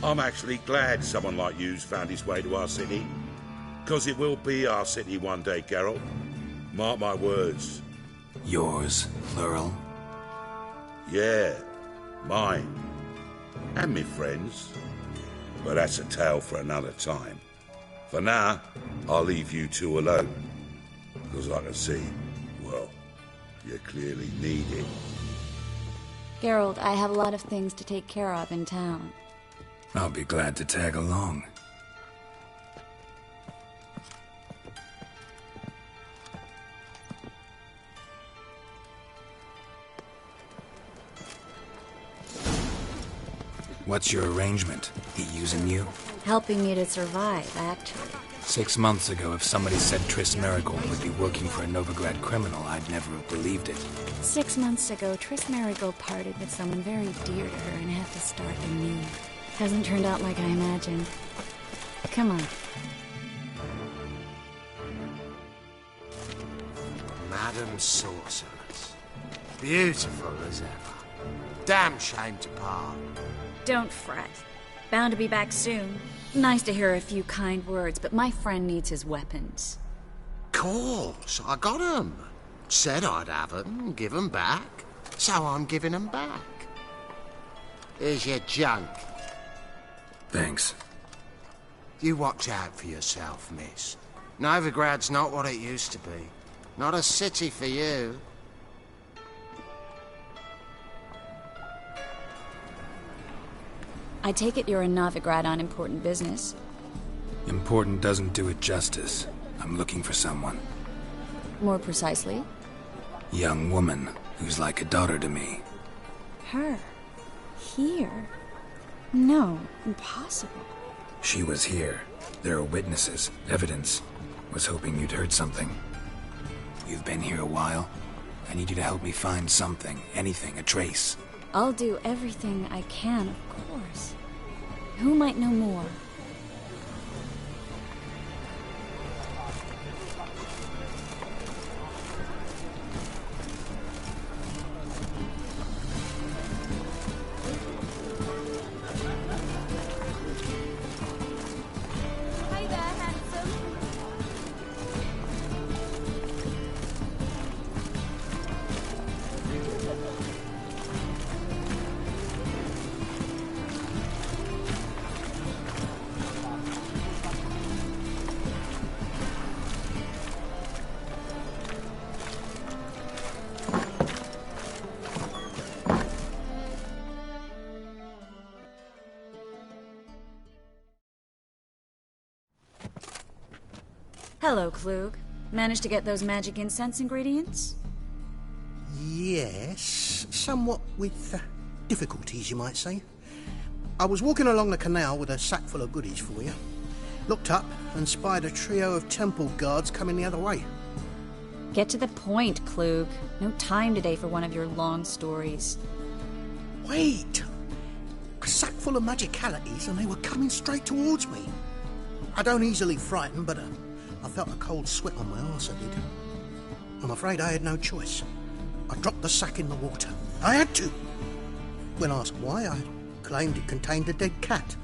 I'm actually glad someone like you's found his way to our city. Because it will be our city one day, Geralt. Mark my words. Yours, plural? Yeah, mine. And me friends. But that's a tale for another time. For now, I'll leave you two alone. Because I can see, well, you clearly need it. Geralt, I have a lot of things to take care of in town. I'll be glad to tag along. What's your arrangement? He using you? Helping you to survive, actually. 6 months ago, if somebody said Triss Marigold would be working for a Novigrad criminal, I'd never have believed it. 6 months ago, Triss Marigold parted with someone very dear to her and had to start anew. Hasn't turned out like I imagined. Come on. Madam Sorceress. Beautiful as ever. Damn shame to part. Don't fret. Bound to be back soon. Nice to hear a few kind words, but my friend needs his weapons. Course, I got 'em. Said I'd have 'em, give 'em back. So I'm giving 'em back. Here's your junk. Thanks. You watch out for yourself, miss. Novigrad's not what it used to be. Not a city for you. I take it you're in Novigrad on important business. Important doesn't do it justice. I'm looking for someone. More precisely? Young woman who's like a daughter to me. Her? Here? No, impossible. She was here. There are witnesses, evidence. Was hoping you'd heard something. You've been here a while? I need you to help me find something, anything, a trace. I'll do everything I can, of course. Who might know more? Hello, Klug. Managed to get those magic incense ingredients? Yes, somewhat with difficulties, you might say. I was walking along the canal with a sack full of goodies for you. Looked up and spied a trio of temple guards coming the other way. Get to the point, Klug. No time today for one of your long stories. Wait! A sack full of magicalities and they were coming straight towards me. I don't easily frighten, but I felt a cold sweat on my arse, I did. I'm afraid I had no choice. I dropped the sack in the water. I had to. When asked why, I claimed it contained a dead cat.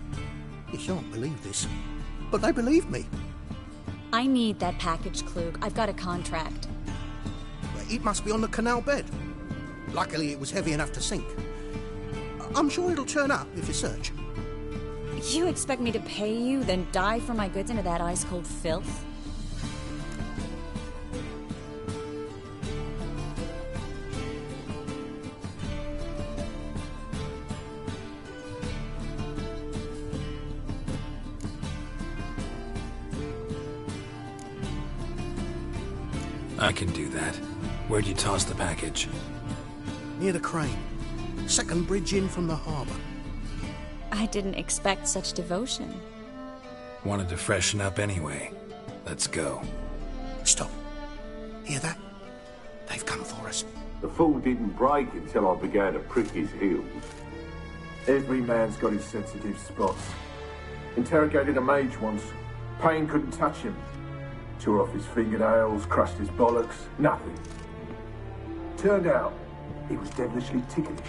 You shan't believe this, but they believed me. I need that package, Klug. I've got a contract. It must be on the canal bed. Luckily, it was heavy enough to sink. I'm sure it'll turn up if you search. You expect me to pay you, then dive for my goods into that ice-cold filth? I can do that. Where'd you toss the package? Near the crane. Second bridge in from the harbour. I didn't expect such devotion. Wanted to freshen up anyway. Let's go. Stop. Hear that? They've come for us. The fool didn't break until I began to prick his heels. Every man's got his sensitive spots. Interrogated a mage once. Pain couldn't touch him. Tore off his fingernails, crushed his bollocks, nothing. Turned out, he was devilishly ticklish.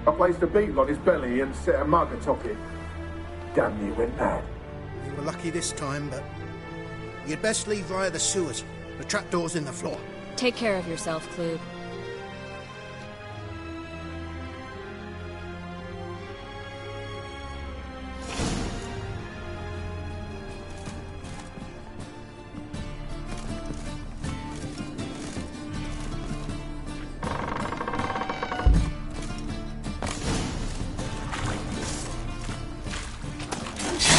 I placed a beetle on his belly and set a mug atop it. Damn near went mad. You were lucky this time, but you'd best leave via the sewers. The trapdoor's in the floor. Take care of yourself, Klug.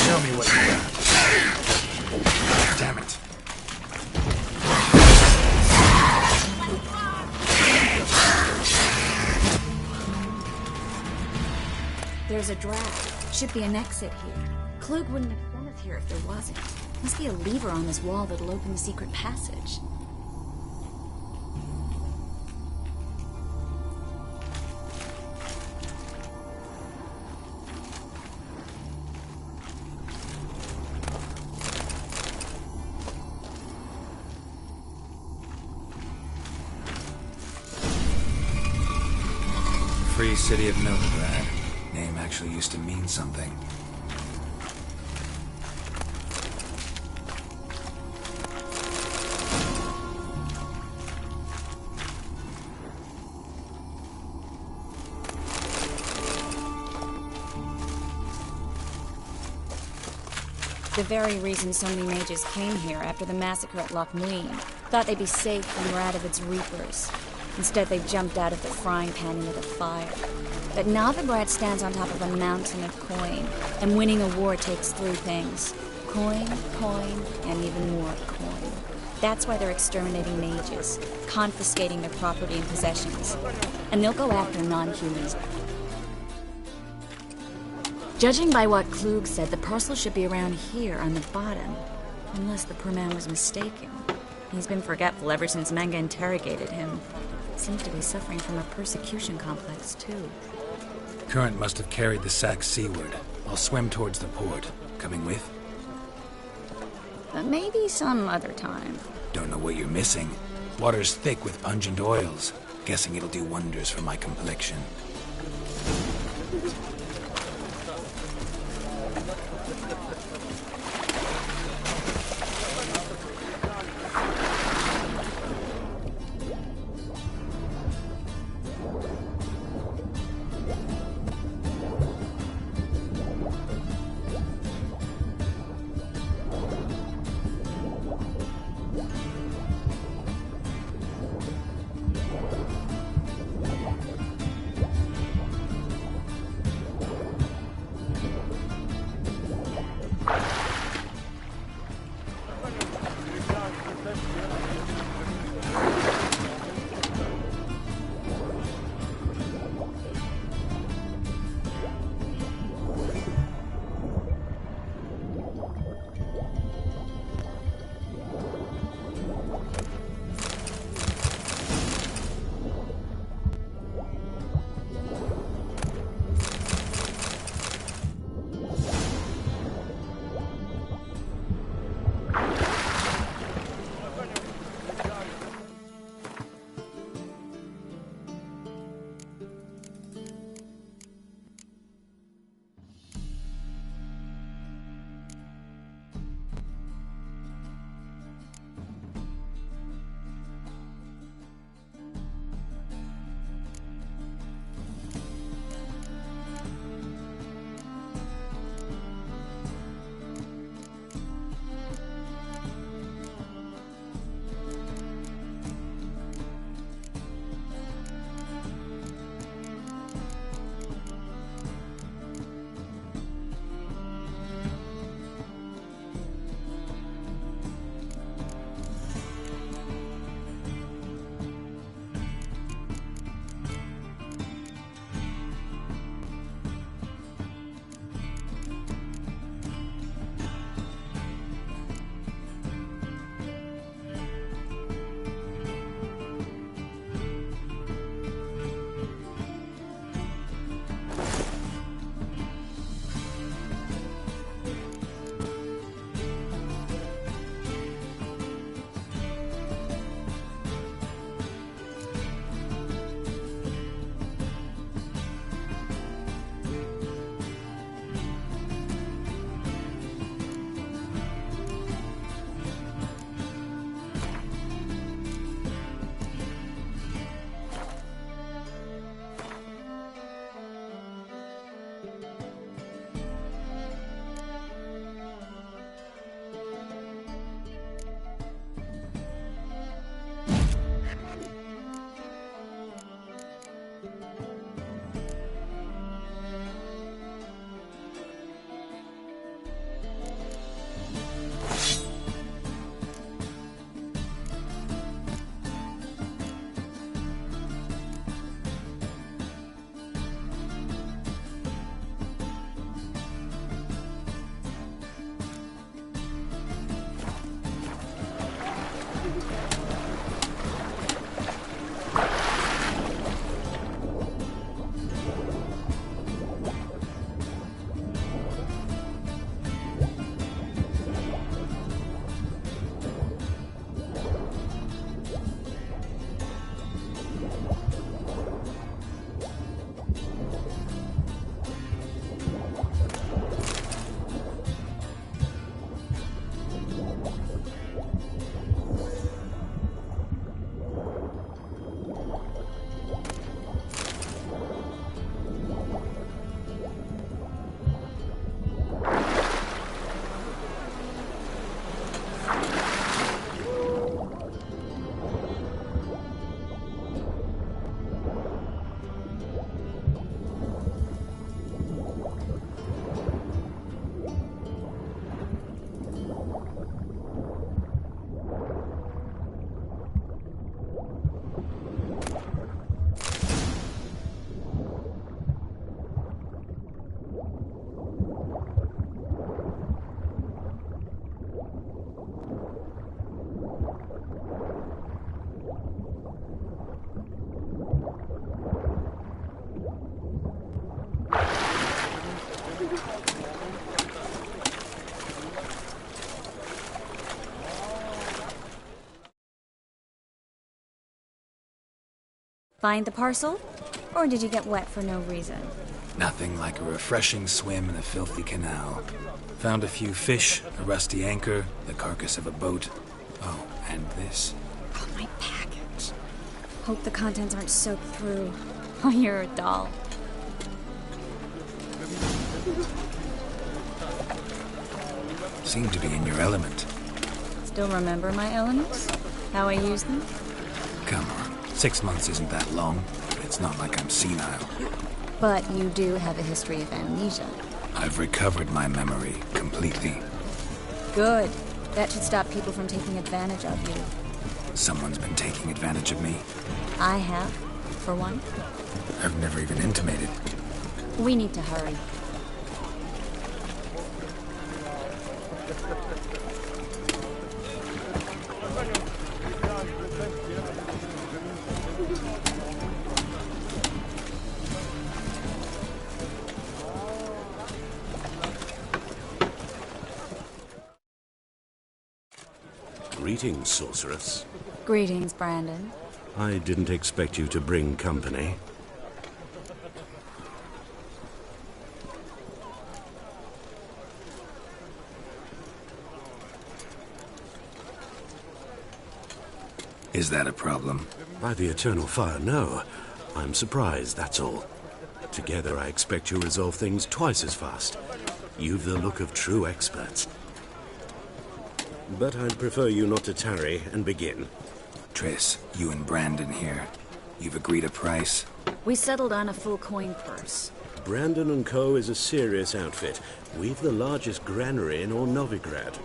Tell me what you got. Damn it. There's a draft. Should be an exit here. Klug wouldn't have sent us here if there wasn't. Must be a lever on this wall that'll open the secret passage. Free City of Novigrad. Name actually used to mean something. The very reason so many mages came here after the massacre at Loch Muin. Thought they'd be safe from Radovid's reapers. Instead, they jumped out of the frying pan into the fire. But Novigrad stands on top of a mountain of coin, and winning a war takes three things. Coin, and even more coin. That's why they're exterminating mages, confiscating their property and possessions. And they'll go after non-humans. Judging by what Klug said, the parcel should be around here on the bottom. Unless the poor man was mistaken. He's been forgetful ever since Manga interrogated him. Seems to be suffering from a persecution complex, too. Current must have carried the sack seaward. I'll swim towards the port. Coming with? Maybe some other time. Don't know what you're missing. Water's thick with pungent oils. Guessing it'll do wonders for my complexion. Find the parcel? Or did you get wet for no reason? Nothing like a refreshing swim in a filthy canal. Found a few fish, a rusty anchor, the carcass of a boat. Oh, and this. Oh, my package. Hope the contents aren't soaked through. Oh, you're a doll. Seem to be in your element. Still remember my elements? How I use them? Come on, 6 months isn't that long. It's not like I'm senile. But you do have a history of amnesia. I've recovered my memory completely. Good. That should stop people from taking advantage of you. Someone's been taking advantage of me. I have, for one. I've never even intimated. We need to hurry. Greetings, sorceress. Greetings, Brandon. I didn't expect you to bring company. Is that a problem? By the eternal fire, no. I'm surprised, that's all. Together, I expect you resolve things twice as fast. You've the look of true experts. But I'd prefer you not to tarry and begin. Triss, you and Brandon here. You've agreed a price? We settled on a full coin purse. Brandon & Co. is a serious outfit. We've the largest granary in all Novigrad.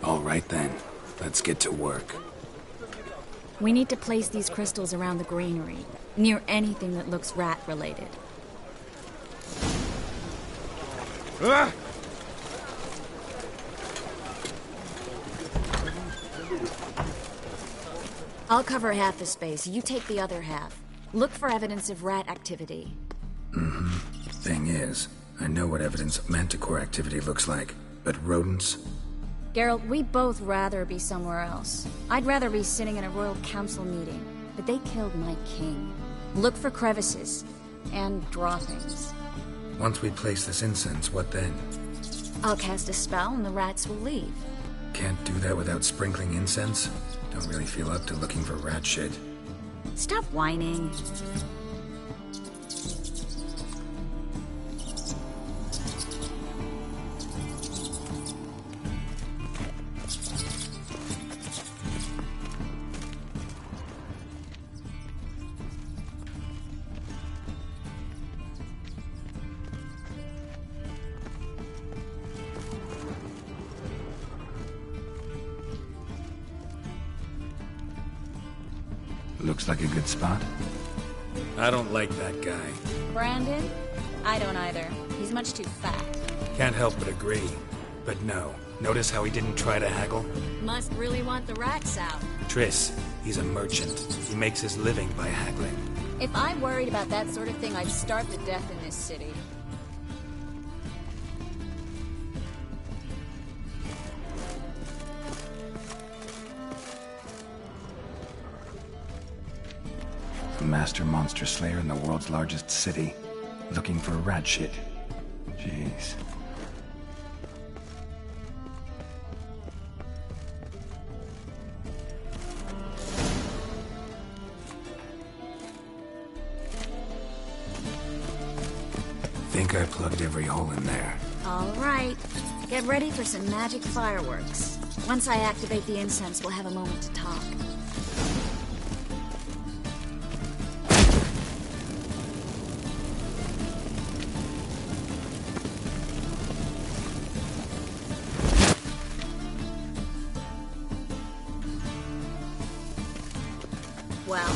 All right then, let's get to work. We need to place these crystals around the granary, near anything that looks rat-related. I'll cover half the space, you take the other half. Look for evidence of rat activity. Mm-hmm. Thing is, I know what evidence of manticore activity looks like, but rodents? Geralt, we'd both rather be somewhere else. I'd rather be sitting in a royal council meeting, but they killed my king. Look for crevices, and draw things. Once we place this incense, what then? I'll cast a spell and the rats will leave. Can't do that without sprinkling incense? Don't really feel up to looking for rat shit. Stop whining. Looks like a good spot. I don't like that guy. Brandon? I don't either. He's much too fat. Can't help but agree. But no. Notice how he didn't try to haggle? Must really want the rats out. Triss, he's a merchant. He makes his living by haggling. If I worried about that sort of thing, I'd starve to death in this city. A master monster slayer in the world's largest city. Looking for rat shit. Jeez. Think I plugged every hole in there. All right. Get ready for some magic fireworks. Once I activate the incense, we'll have a moment to talk. Well,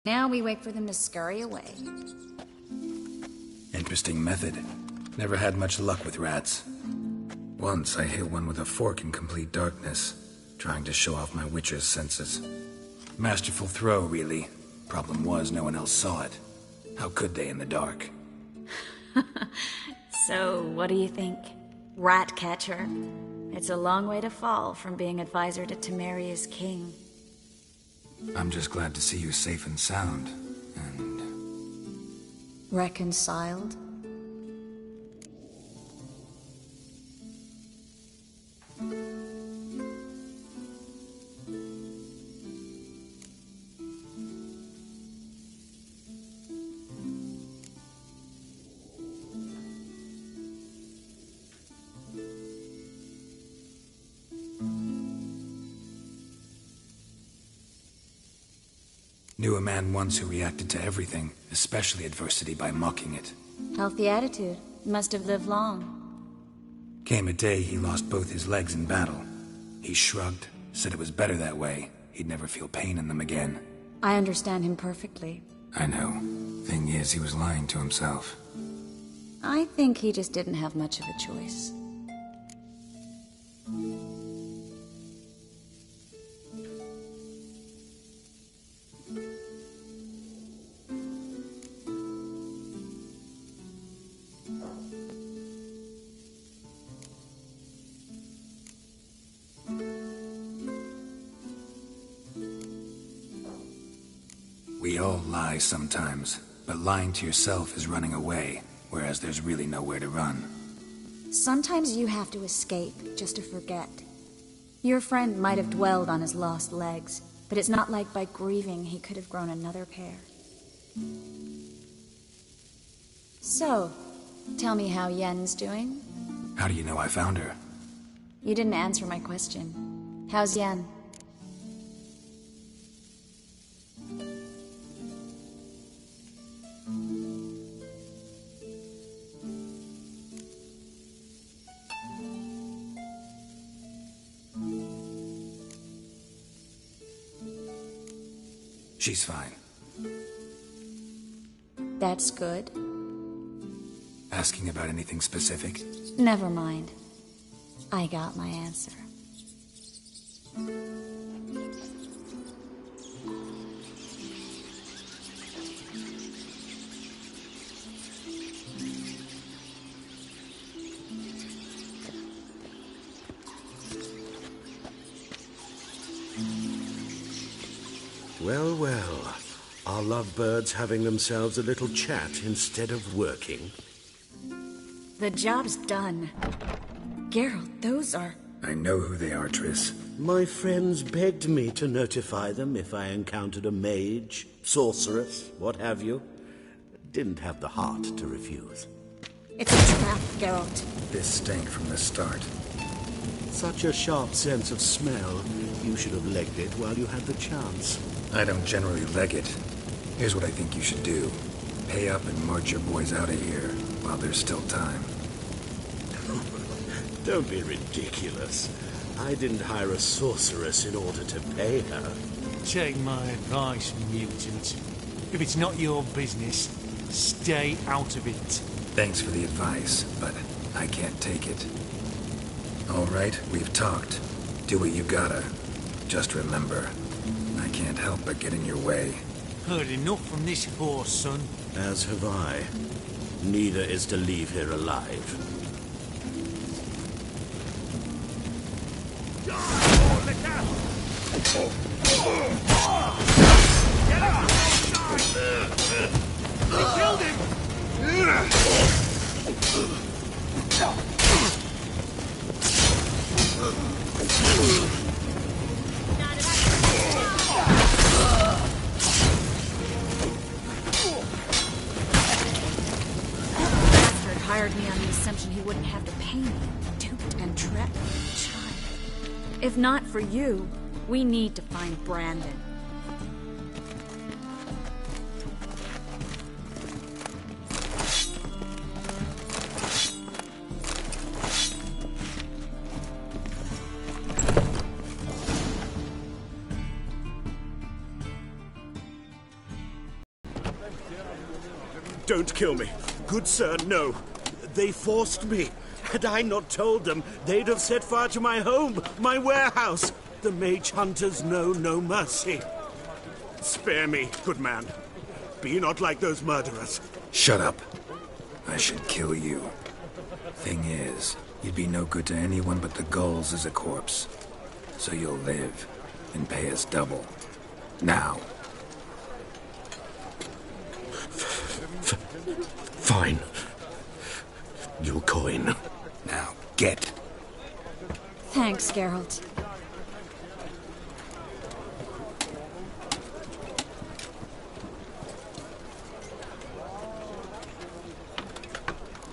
Now we wait for them to scurry away. Interesting method. Never had much luck with rats. Once I hit one with a fork in complete darkness, trying to show off my witcher's senses. Masterful throw, really. Problem was, no one else saw it. How could they in the dark? So, what do you think? Rat catcher? It's a long way to fall from being advisor to Temeria's king. I'm just glad to see you safe and sound, and... Reconciled? Knew a man once who reacted to everything, especially adversity, by mocking it. Healthy attitude. Must have lived long. Came a day he lost both his legs in battle. He shrugged, said it was better that way. He'd never feel pain in them again. I understand him perfectly. I know. Thing is, he was lying to himself. I think he just didn't have much of a choice. We all lie sometimes, but lying to yourself is running away, whereas there's really nowhere to run. Sometimes you have to escape, just to forget. Your friend might have dwelled on his lost legs, but it's not like by grieving he could have grown another pair. So, tell me how Yen's doing? How do you know I found her? You didn't answer my question. How's Yen? She's fine. That's good. Asking about anything specific? Never mind. I got my answer. Well, well. Are lovebirds having themselves a little chat instead of working? The job's done. Geralt, those are... I know who they are, Triss. My friends begged me to notify them if I encountered a mage, sorceress, what have you. Didn't have the heart to refuse. It's a trap, Geralt. This stank from the start. Such a sharp sense of smell. You should have legged it while you had the chance. I don't generally leg it. Here's what I think you should do. Pay up and march your boys out of here while there's still time. Don't be ridiculous. I didn't hire a sorceress in order to pay her. Take my advice, mutant. If it's not your business, stay out of it. Thanks for the advice, but I can't take it. All right, we've talked. Do what you gotta. Just remember, I can't help but get in your way. Heard enough from this horse, son. As have I. Neither is to leave here alive. He killed him! Bastard hired me on the assumption he wouldn't have to pay me. Duped and trapped like a child. If not for you, we need to find Brandon. Don't kill me. Good sir, no. They forced me. Had I not told them, they'd have set fire to my home, my warehouse. The mage hunters know no mercy. Spare me, good man. Be not like those murderers. Shut up. I should kill you. Thing is, you'd be no good to anyone but the gulls as a corpse. So you'll live and pay us double. Now. Fine. Your coin. Now, get. Thanks, Geralt.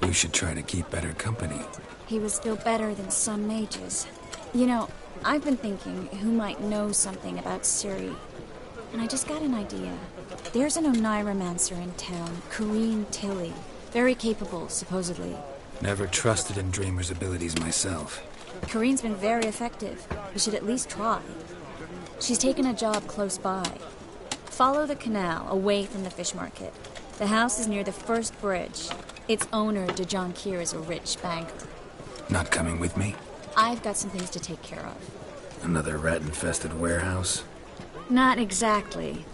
You should try to keep better company. He was still better than some mages. You know, I've been thinking who might know something about Ciri. And I just got an idea. There's an Oneiromancer in town, Corrine Tilly. Very capable, supposedly. Never trusted in Dreamer's abilities myself. Corrine's been very effective. We should at least try. She's taken a job close by. Follow the canal, away from the fish market. The house is near the first bridge. Its owner, de John Kier, is a rich banker. Not coming with me? I've got some things to take care of. Another rat-infested warehouse? Not exactly.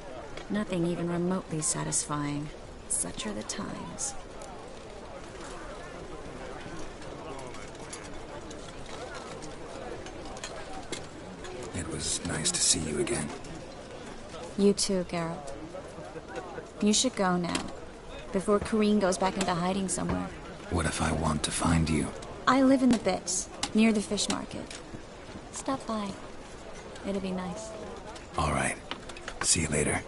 Nothing even remotely satisfying. Such are the times. It was nice to see you again. You too, Geralt. You should go now, before Corrine goes back into hiding somewhere. What if I want to find you? I live in the Bix, near the fish market. Stop by. It'll be nice. All right. See you later.